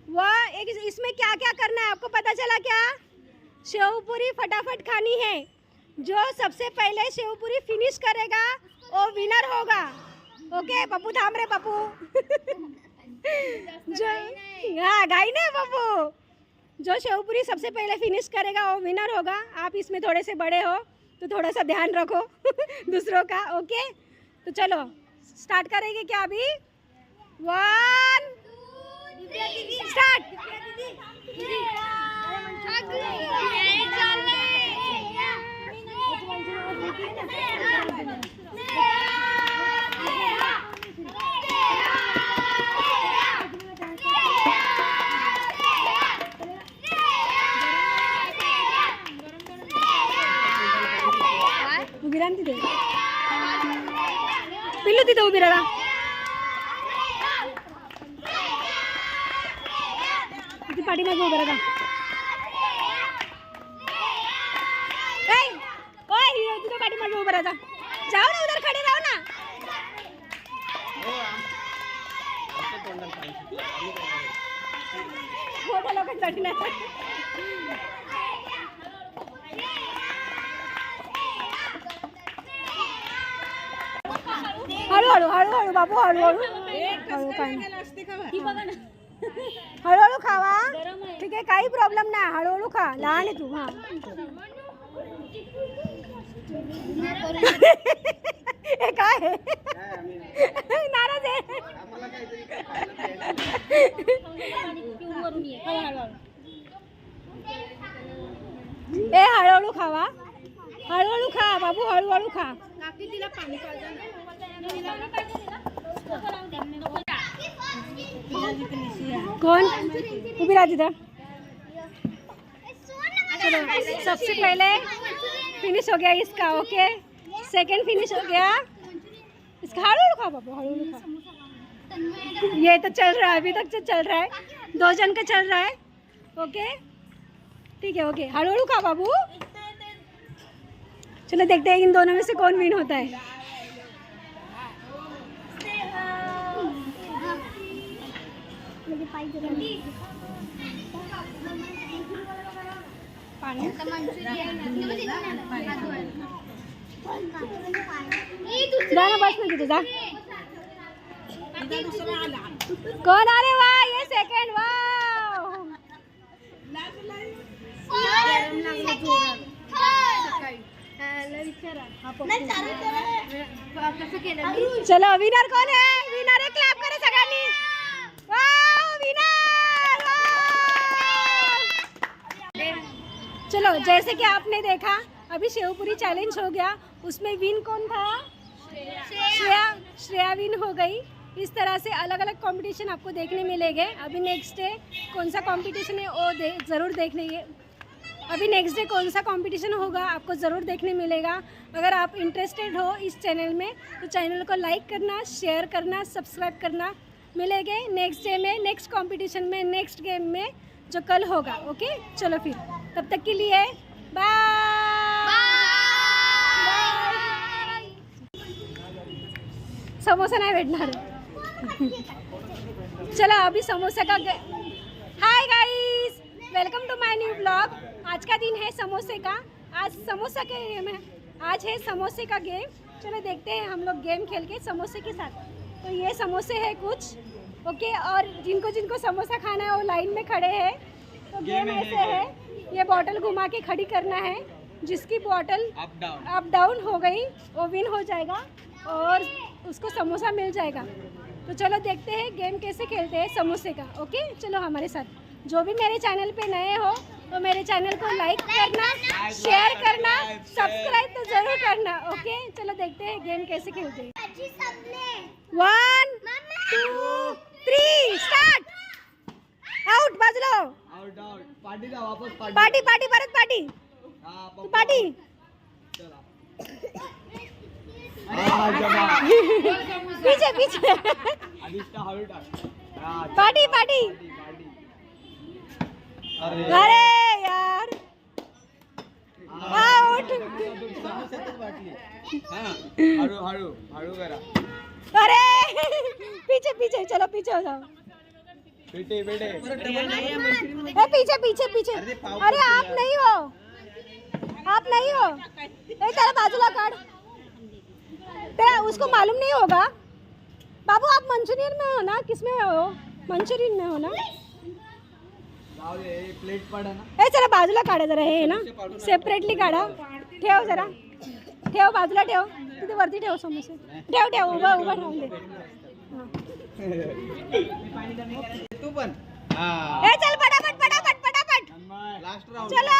वाह, एक इसमें क्या क्या करना है आपको पता चला क्या? शेवपुरी फटाफट खानी है। जो सबसे पहले शेवपुरी फिनिश करेगा वो विनर होगा। ओके पप्पू, थांब रे पप्पू। जो हाँ गाई ने पप्पू, जो शेवपुरी सबसे पहले फिनिश करेगा वो विनर होगा। आप इसमें थोड़े से बड़े हो तो थोड़ा सा ध्यान रखो दूसरों का। ओके, तो चलो स्टार्ट करेंगे क्या अभी? 1 स्टार्ट। उभी राहा तिथे, पिल्लू तिथे उभी राहा। किती पाठीमागे उभं राहा। ओय तिथे पाठीमागे उभं राहा। जाओ ना, उधर खडे राहो ना। मोठ्या लोकांसाठी नाही। हळूहळू हळूहळू बाबू, हळूहळू हळू, काय हळूहळू खावा, ठीक आहे, काही प्रॉब्लेम नाही, हळूहळू खा, लहान आहे तू। हा हे काय नाराज आहे? ए हळूहळू खावा, हळूहळू खा बाबू, हळूहळू खा। कौन उभी रहा तिधर? चलो सबसे पहले फिनिश हो गया इसका। ओके, सेकंड फिनिश हो गया इसका। हळूहळू खा बाबू, हळूहळू खा। ये तो चल रहा है, अभी तक चल रहा है, 2 जन का चल रहा है। ओके ठीक है, ओके हळूहळू खा बाबू। चलो देखते हैं इन दोनों में से कौन विन होता है। जा ना, बस में जा। कौन आ रहे? वाह, ये सेकंड। वाह, चलो विनर कौन है? विनर है, क्लैप करें सगळ्यांनी। वाह विनर! चलो जैसे कि आपने देखा अभी शेवपुरी चैलेंज हो गया, उसमें विन कौन था? श्रेया विन हो गई। इस तरह से अलग अलग कंपटीशन आपको देखने मिलेंगे। अभी नेक्स्ट डे कौन सा कंपटीशन है वो ज़रूर देखने। अभी नेक्स्ट डे कौन सा कंपटीशन होगा आपको ज़रूर देखने मिलेगा। अगर आप इंटरेस्टेड हो इस चैनल में तो चैनल को लाइक करना, शेयर करना, सब्सक्राइब करना। मिलेंगे नेक्स्ट डे में, नेक्स्ट कंपटीशन में, नेक्स्ट गेम में जो कल होगा। ओके चलो फिर, तब तक के लिए बाय। समोसा नहीं भेटणार। चलो अभी समोसा का hi guys, welcome to my new blog. आज का दिन है समोसे का। आज समोसा का गेम है, आज है समोसे का गेम। चलो देखते हैं हम लोग गेम खेल के समोसे के साथ। तो ये समोसे है कुछ, ओके, और जिनको जिनको समोसा खाना है वो लाइन में खड़े हैं। तो गेम ऐसे है, ये बॉटल घुमा के खड़ी करना है, जिसकी बॉटल अप डाउन हो गई वो विन हो जाएगा और उसको समोसा मिल जाएगा। तो चलो देखते हैं गेम कैसे खेलते हैं समोसे का। ओके चलो हमारे साथ। जो भी मेरे चैनल पे नए हो तो मेरे चैनल को लाइक करना, शेयर करना, सब्सक्राइब तो जरूर करना। ओके चलो देखते हैं गेम कैसे खेलते हैं। 1 2 3 स्टार्ट। आउट, बाजूला हो। आउट आउट, पार्टी दा वापस पार्टी। पार्टी पार्टी परत पार्टी। हां तू पार्टी। चला हां जमा पीछे पीछे। आदिष्टा हळू टाक। पार्टी पार्टी अरे यार आउट हळू हळू हळू करा. अरे पीछे पीछे चलो पीछे हो जाओ. बेटे बेटे पीछे पीछे पीछे. अरे आप नहीं हो तेरा बाजूला काढ. तेरा उसको मालूम नहीं होगा. बाबू आप मंचूरियन में हो ना, किस में हो? मंचूरियन में हो ना. प्लेट पडा ना. ए चला बाजूला काढा जरा, हे ना सेपरेटली काढा. ठेव जरा, ठेव बाजूला ठेव. तिथे वरती ठेव समोसे. ठेव ठेव उभा उभा राहून दे. तू पण ए चल पटापट पटापट पटापट लास्ट राऊंड. चलो.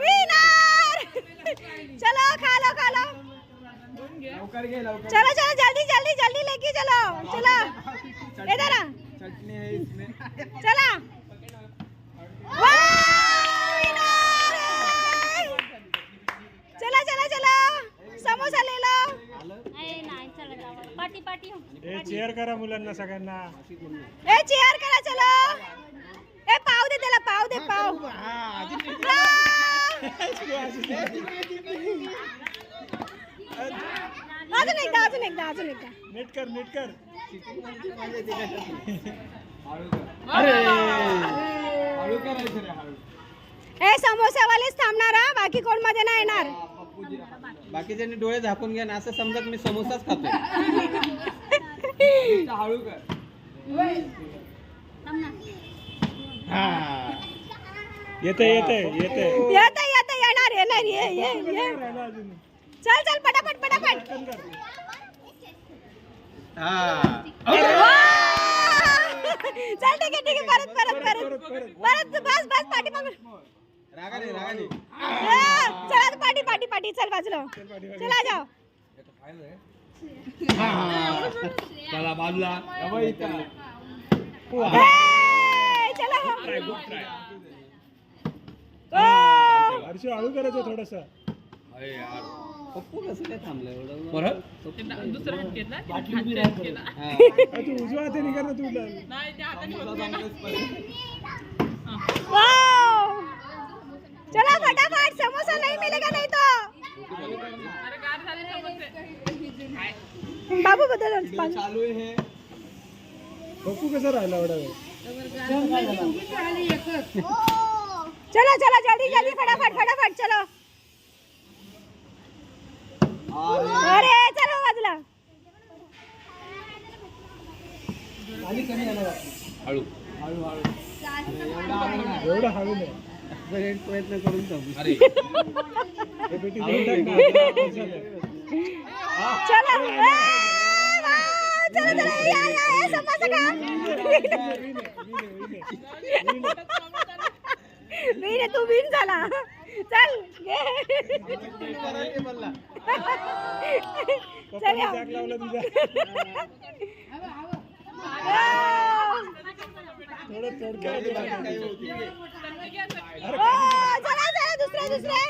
विनर. चलो खा लो लवकर घे लवकर. चलो चलो जल्दी जल्दी जल्दी लेके चलो. चलो इधर आ. चटनी है इसमें. चला. चला चला चला समोसा ले लो. नाही चला जाऊ. पार्टी पार्टी हो. चेअर करा मुलांना सगळ्यांना. ए चेअर करा चलो. ए पाव दे त्याला, पाव दे पाव. अजून एकदा अजून एकदा अजून एकदा. नीट कर नीट कर. अरे हळू करायचं रे हळू. ए समोसावालेच थांबणार हा, बाकी कोण मध्ये नाही येणार. बाकीच्यांनी डोळे झाकून घ्या ना, असं समजत मी समोसाच खातोय. हळू कर. येते येते येते. येतं येतं येणार येणार ये ये ये. चल चल पटापट पटापट. चल ठीक आहे परत परत परत परत बस बस पाठी माग. रागाने रागाने. चला पाठी पाठी पाठी. चल बाजूला चला जाओ. चला बाजूला. चला. हर्षू हळू करायचं थोडस. पप्पू कसं काय थांबलं एवढं? दुसरा हात घेतला हा. तू उजवा हाते निघा ना तुला. नाही त्या हाताने वाव. चला फटाफट समोसा नहीं मिलेगा नहीं तो. अरे गार झाले समोसे. बाबू बदल. चालू आहे. पप्पू कसा राहिला एवढा वेळ. चलो चलो जल्दी जल्दी फटाफट फटाफट चलो. अरे चलो बाजूला. हळू हळू हळू. एवढा हळू नाही. प्रयत्न करून थांबू. हे बेटी देऊन टाक ना. चलो चलो चलो या समोसा खा. विन तू विन झाला. चल घे. चल या. जाग लावला तुझा. थोडं थोडक्यात. चला चला दुसरे दुसरे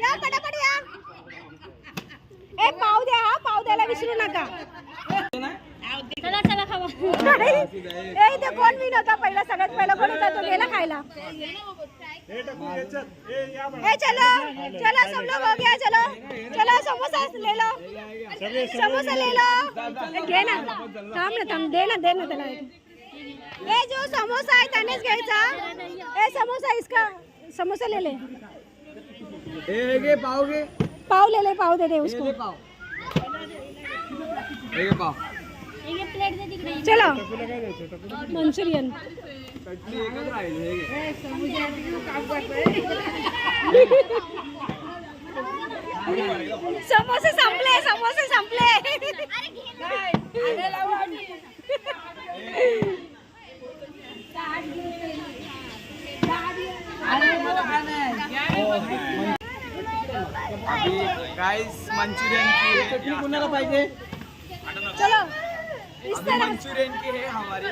या पटापट या. एक पाव द्या हा, पाव द्यायला विसरू नका. चला चला खावा. इथे कोण विन होता पहिला, सगळ्यात पहिला कोण होता तो गेला खायला. हे टाकू याच्यात. ए या बा. ए चलो चलो सब लोग हो गया. चलो चलो समोसा ले लो. सगळे समोसा ले लो. घे ना थांब ना थांब. दे ना त्याला. ए जो समोसा आहे त्यानेच घ्यायचा. ए समोसा इसका समोसा ले ले. हे घे पाव घे. पाव ले ले, पाव दे दे उसको. हे पाव. हे घे पाव. एक प्लेट दे तिकडे. चलो टकूला काय द्यायचं. टकूला मंचुरियन. चटणी एकच राहिली. हे घे. समोसे संपले समोसे संपले. गाइस मंचूरियन की है. चटनी कुणाला पाहिजे. चलो इस तरह मंचूरियन की है हमारी.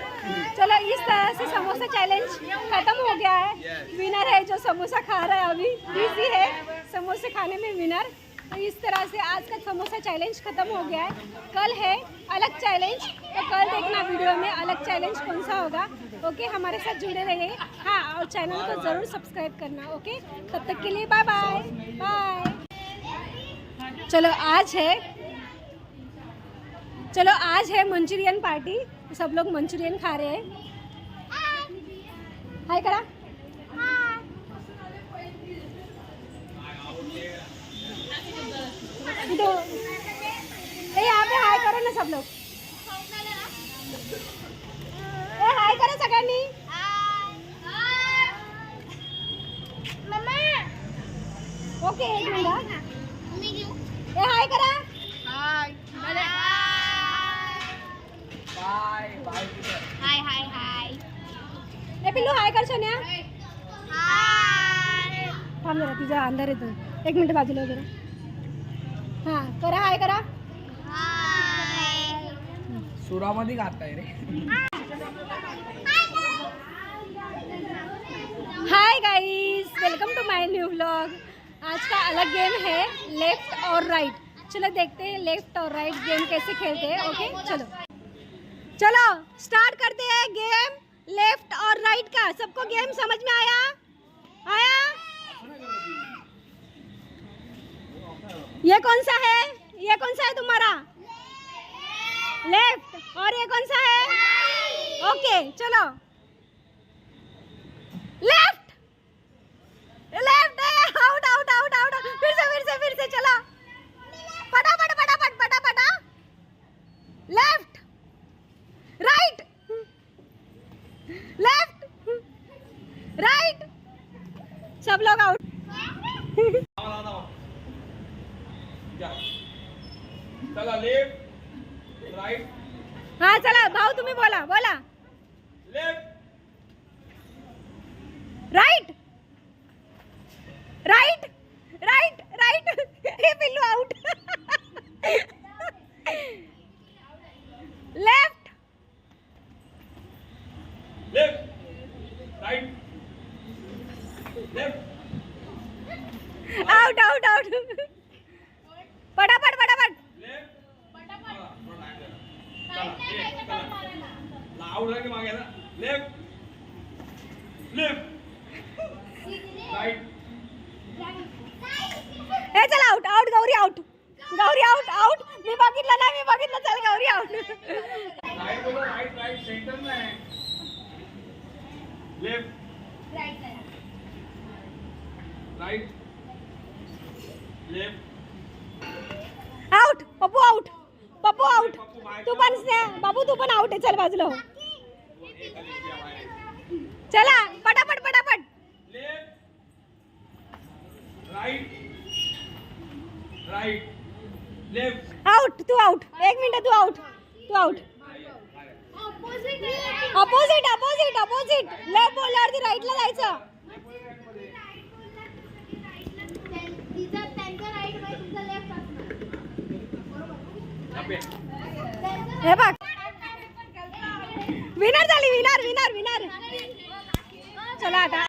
चलो इस तरह से समोसा चैलेंज खत्म हो गया है. विनर है जो समोसा खा रहा है अभी. इजी है समोसे खाने में विनर. तो इस तरह से आज का समोसा चैलेंज खत्म हो गया है। कल है अलग चैलेंज, तो कल देखना वीडियो में अलग चैलेंज कौन सा होगा। ओके, हमारे साथ जुड़े रहिए। हाँ, और चैनल को ज़रूर सब्सक्राइब करना। ओके, तब तक के लिए बाय बाय बाय। चलो आज है मंचूरियन पार्टी, सब लोग मंचूरियन खा रहे हैं। हाय करा। यहाँ पे हाय करो ना सब लोग। हाय करो सगळ्यांनी। ओके, एक मिनिट। हाय करा। हाय पिल्लू हाय कर सोन्या। थांब जरा, तुझा अंधार येतो। एक मिनिट बाजूला जरा। हां, करा हाय करा। सुरामध्ये घातलाय रे। Hi guys, welcome to my new vlog. आज का अलग गेम है लेफ्ट और राइट। चलो देखते हैं लेफ्ट और राइट गेम कैसे खेलते हैं। ओके, चलो स्टार्ट करते हैं गेम लेफ्ट और राइट का। सबको गेम समझ में आया? ये कौन सा है? ये कौन सा है तुम्हारा? लेफ्ट। और ये कौन सा है? ओके, चलो left. Out out out out. फिर से चलो। फटाफट। Left right left right. सब लोग आउट। चला लेफ्ट राइट। हाँ चला भाऊ, तुम्ही बोला। Left right. हे पिल्लू आउट। लेफ्ट राइट आउट फटाफट। आउट है मागे ना। Left right. हे चल आउट गौरी आउट। मी बघितलं चल गौरी आउट। राइट सेंटर में है। Left out. पप्पू आउट। तू पण बाबू तू पण आउट आहे। चल बाजूला हो। चला फटाफट। Left out. तू आउट। एक मिनिट, तू आउट। अपोजिट। लेफ्ट बोलल्यावरती राईटला जायचं। हे बघ, विनर झाली। विनर। चला आता।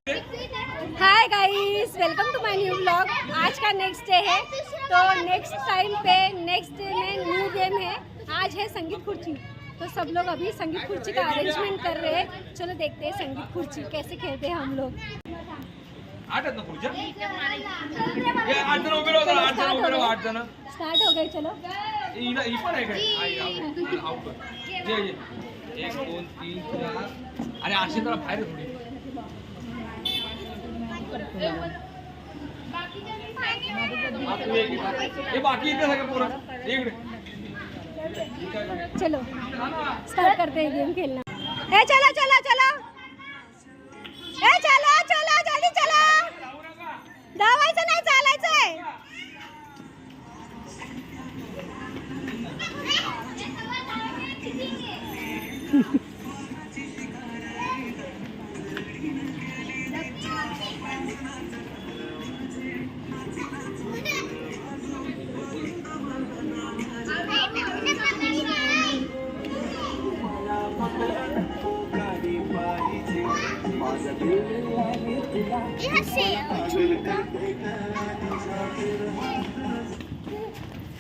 Hi guys, welcome to my new vlog. आज का नेक्स्ट डे है, तो नेक्स्ट टाइम पे नेक्स्ट डे में न्यू गेम है। आज है संगीत खुर्ची, तो सब लोग अभी संगीत खुर्ची का अरेंजमेंट कर रहे हैं। चलो देखते हैं संगीत खुर्ची कैसे खेलते हैं हम लोग। स्टार्ट हो गए। चलो एक दोन तीन चार। अरे अशी तर बाहेर थोडी। हे बाकी इथे सगळे पोरं इकडे। चलो स्टार्ट करते हैं गेम खेलना। ए चलो जल्दी चलो। धावायचं नाही, चालायचंय।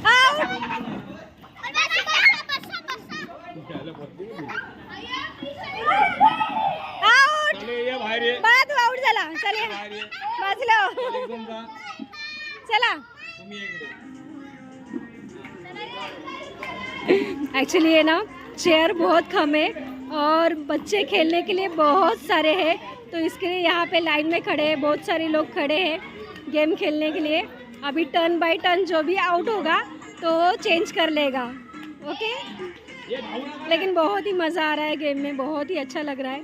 आउट आउट चले ये बाहेर ये बाद आउट झाला. चल बाहेर ये बाजूला एकदम जा चला. तुम्ही इकडे एक्चुअली ये ना चेयर बहुत कम है और बच्चे खेलने के लिए बहुत सारे हैं, तो इसके लिए यहाँ पे लाइन में खड़े हैं. बहुत सारे लोग खड़े हैं गेम खेलने के लिए. अभी टर्न बाय टर्न जो भी आउट होगा तो वो चेंज कर लेगा. ओके, लेकिन बहुत ही मज़ा आ रहा है गेम में, बहुत ही अच्छा लग रहा है.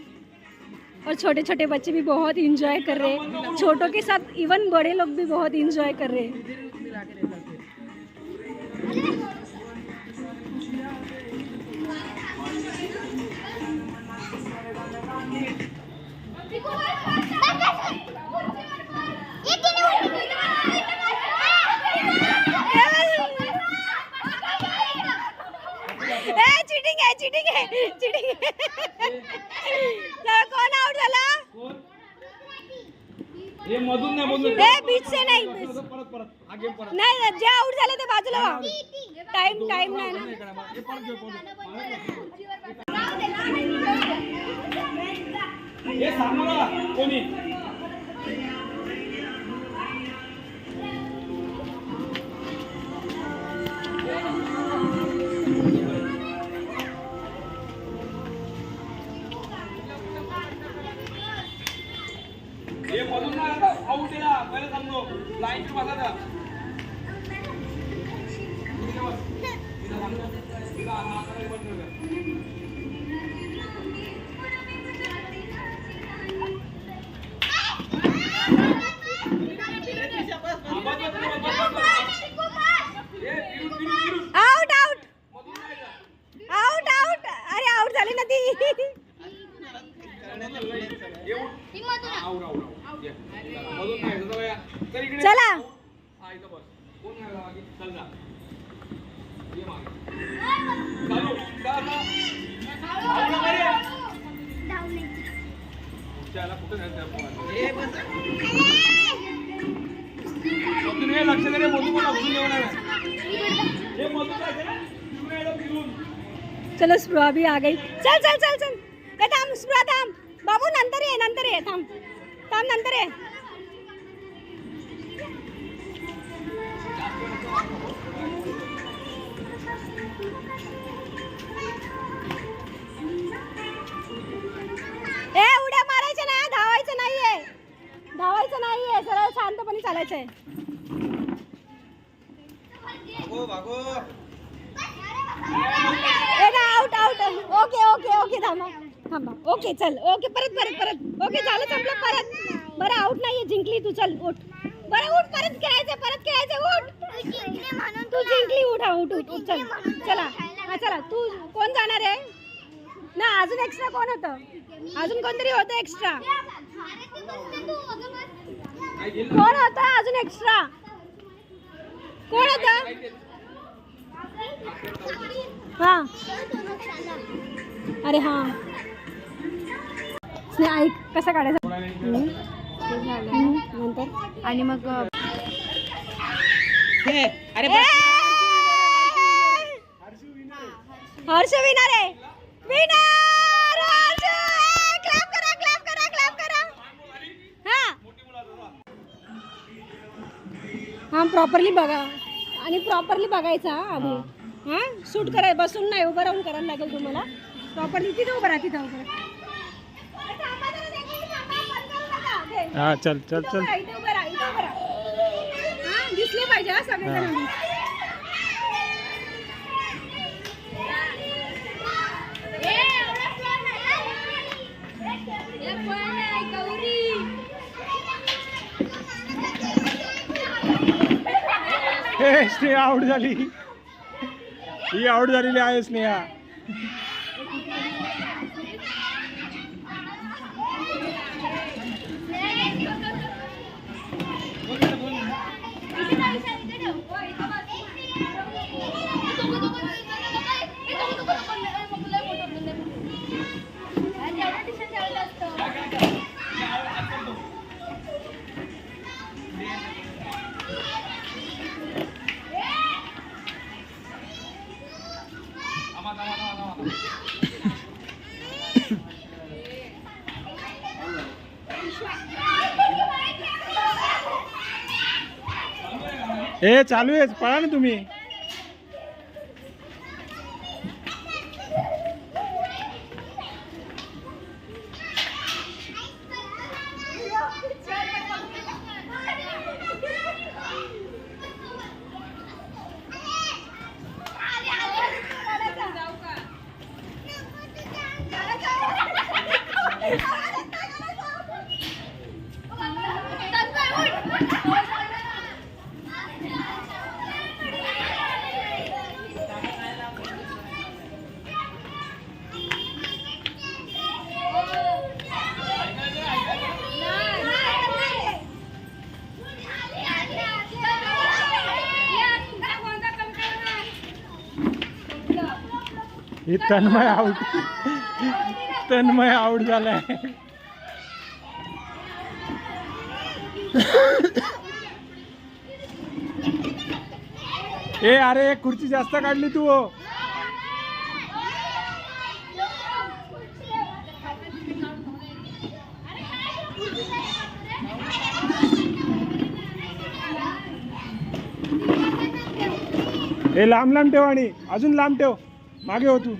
और छोटे छोटे बच्चे भी बहुत इंजॉय कर रहे हैं. छोटों के साथ इवन बड़े लोग भी बहुत इंजॉय कर रहे हैं. चीटिंग है चीटिंग है चीटिंग है. कौन आउट झाला? हे मधून नाही बोललो ए बीच से नहीं परत परत हा गेम परत नाही जे आउट झाले ते बाजूला व्हा. टाइम नाही ना. हे परत घेऊ परत हे सांगा कोणी हे मधून नाही आता आउट आहे ना पहिले सांगतो लाईन बसायचा आउट आउट आउट आउट. अरे आउट झाली ना ती. चला लक्ष दे मधून लक्ष देणार हे मधून फिरून चलो स्प्रुहा भी आ गई. चल चल चल चल. ए थांब स्प्रुहा थांब. बाबू नंतर ये थांब थांब नंतर ये. ए उड्या मारायच्या ना, धावायचं नाहीये, धावायचं नाहीये, सरळ शांतपणे चालायचंय. ए ना out out. Okay okay okay थांबा थांबा. ओके चल ओके परत परत परत. ओके झालं संपलं परत. बरं आउट नाहीये, जिंकली तू. चल उठ. बरं उठ, परत खेळायचं उठ. तू जिंकली. उठ हा उठ उठ उठ. चल चला हा चला. तू कोण जाणार आहे ना? अजून एक्स्ट्रा कोण होतं? अजून कोणतरी होतं एक्स्ट्रा. कोण होतं अजून एक्स्ट्रा? कोण होतं? हा अरे हा ऐक कसा काढायचा नंतर. आणि मग हर्ष विनर आहे. विनर हर्ष. क्लॅप करा क्लॅप करा क्लॅप करा. हा प्रॉपरली बघा आणि प्रॉपरली बघायचा आधी. हा शूट कराय, बसून नाही उभं राहून करायला लागेल तुम्हाला. प्रॉपरली तिथे उभं राहा, तिथे उभं राहा. हा चल चल चल इथे उभं राहा, इथे उभं राहा. हा दिसले पाहिजे हा सगळेजण. हे स्नेहा आउट झाली. ही आउट झालेली आहे स्नेहा. हे चालू आहे, पळा ना तुम्ही. हे तन्मय आउट. तन्मय आउट झालाय. ए अरे एक खुर्ची जास्त काढली तू. हे लांब लांब ठेव आणि अजून लांब ठेव. मागे हो तू.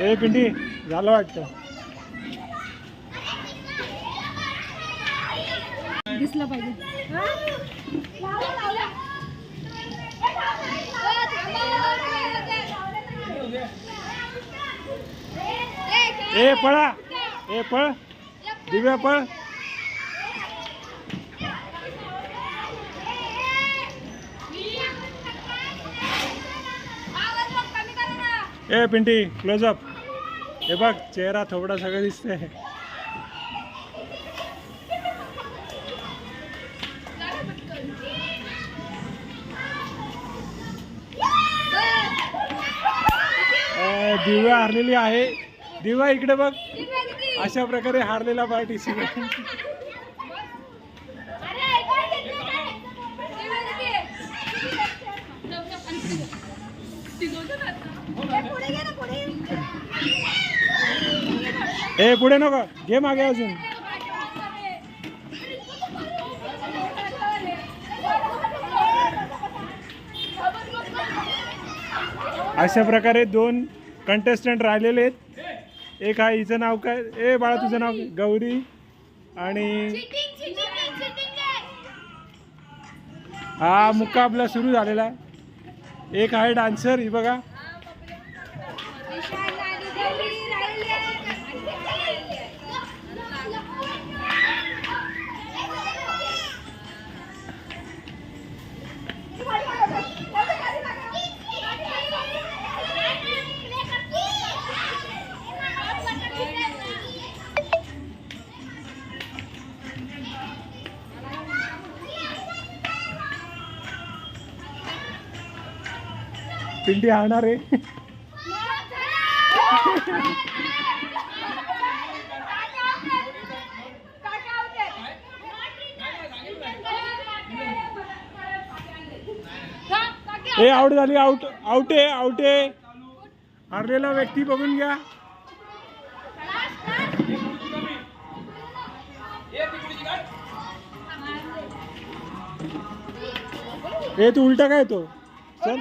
ए पिंडी झालं वाटतं. दिसलं पाहिजे. ए पळा. ए पळ दिव्या पळ. ए पिंटी क्लोजअप. हे बघ चेहरा थोडा सगळं दिसतंय. दिव्या हारलेली आहे. दिव्या इकडे बघ. अशा प्रकारे हारलेला पार्टिसिपेंट. ए पुढे नको घे मागे अजून. अशा प्रकारे 2 कंटेस्टंट राहिलेले आहेत. एक आहे हिचं नाव काय. ए बाळा तुझं नाव. गौरी आणि हा मुकाबला सुरू झालेला. एक आहे डान्सर. ही बघा. पिंडी हारणार आहे. ए आउट झाली. आउट आउट आहे. आउट आहे. हारलेला व्यक्ती बघून घ्या. ए तू उलटा काय तो. चल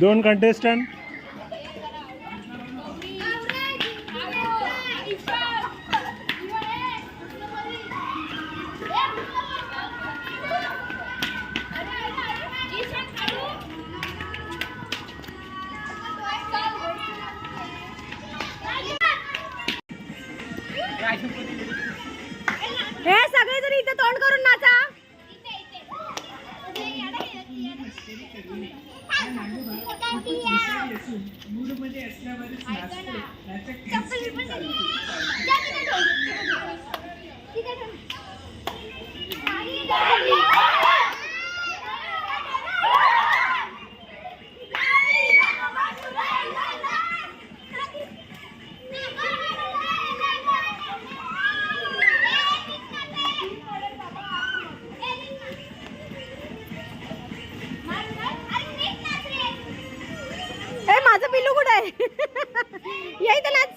दोन कंटेस्टंट. हे सगळे जण इथे तोंड करून नाचा. ये इथं नाच.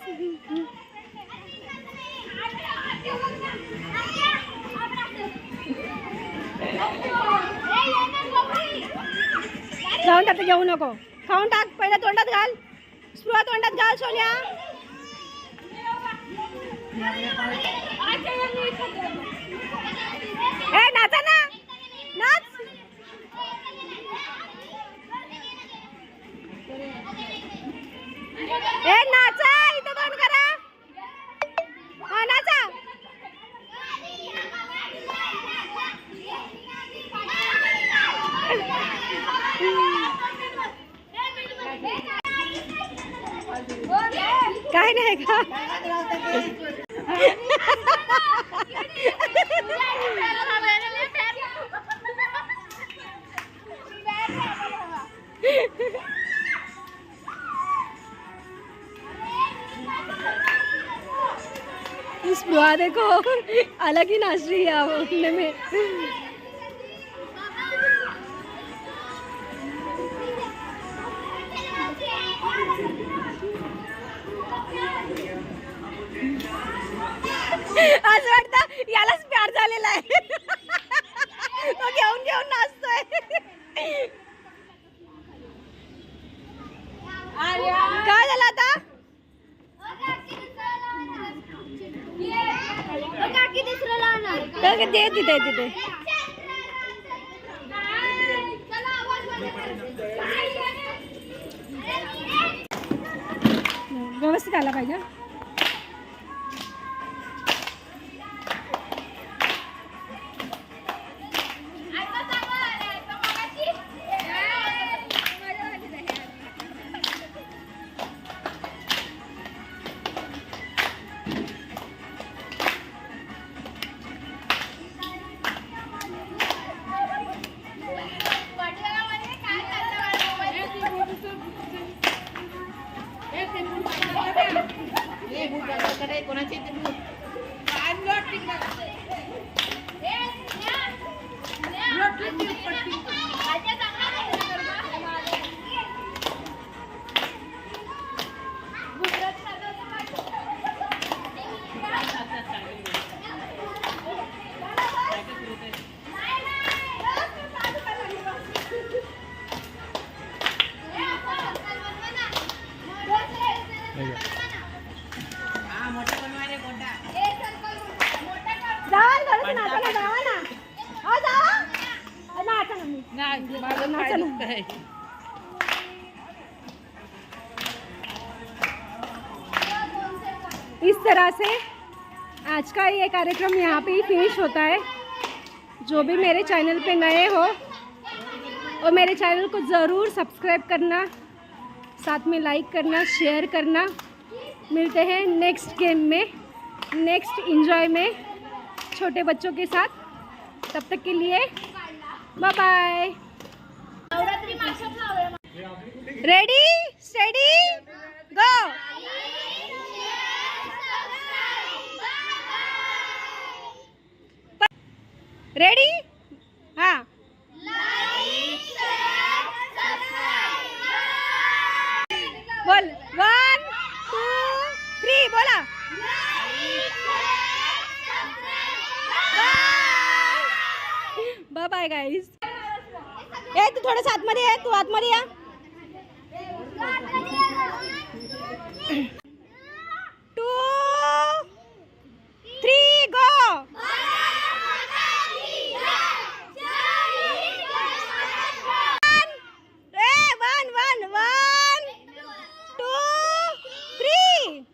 जाऊन टाक, घेऊ नको. खाऊन टाक, पहिला तोंडात घाल. स्पृहा तोंडात घाल सोन्या. ए नाचा ना, नाच. ए नाचा, इथं तोंड करा. हा नाचा. काय नाही का? स्पृहा देखो अलग ही नाच रही है उठने में. असं वाटतं यालाच प्यार झालेला आहे. तो घेऊन घेऊन नाचतोय. काय झालं आता? दे तिथे तिथे. व्यवस्थित आला पाहिजे. इस तरह से आज का ये कार्यक्रम यहाँ पे ही फिनिश होता है. जो भी मेरे चैनल पे नए हो और मेरे चैनल को ज़रूर सब्सक्राइब करना, साथ में लाइक करना, शेयर करना. मिलते हैं नेक्स्ट गेम में, नेक्स्ट एंजॉय में छोटे बच्चों के साथ. तब तक के लिए bye bye. Ready steady go. Ready हाँ. बोल 1 2 3 बोला. Bye bye guys. ए तू थोडं आतमध्ये आहे, तू आतमध्ये या. 2 3 गो. 1 2 3.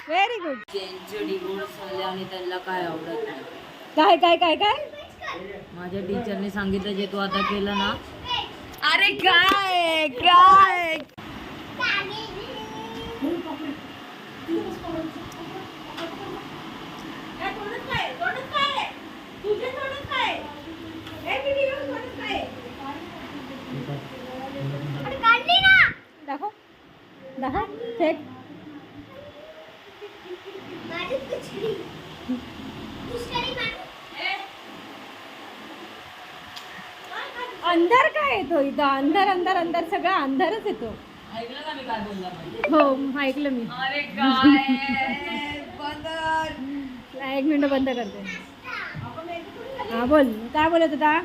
Very good. ज्यांचे डिवोर्स झाले आणि त्यांना काय आवडत नाही. काय काय काय काय माझ्या टीचरने सांगितलं जे तू आता केलं ना. अरे काय काय दाखव दाखव फेक. अंधार काय येतो इथं अंधार अंधार अंधार सगळं अंधारच येतो हो ऐकलं मी एक मिनिट बंद करते हा बोल काय बोलत होता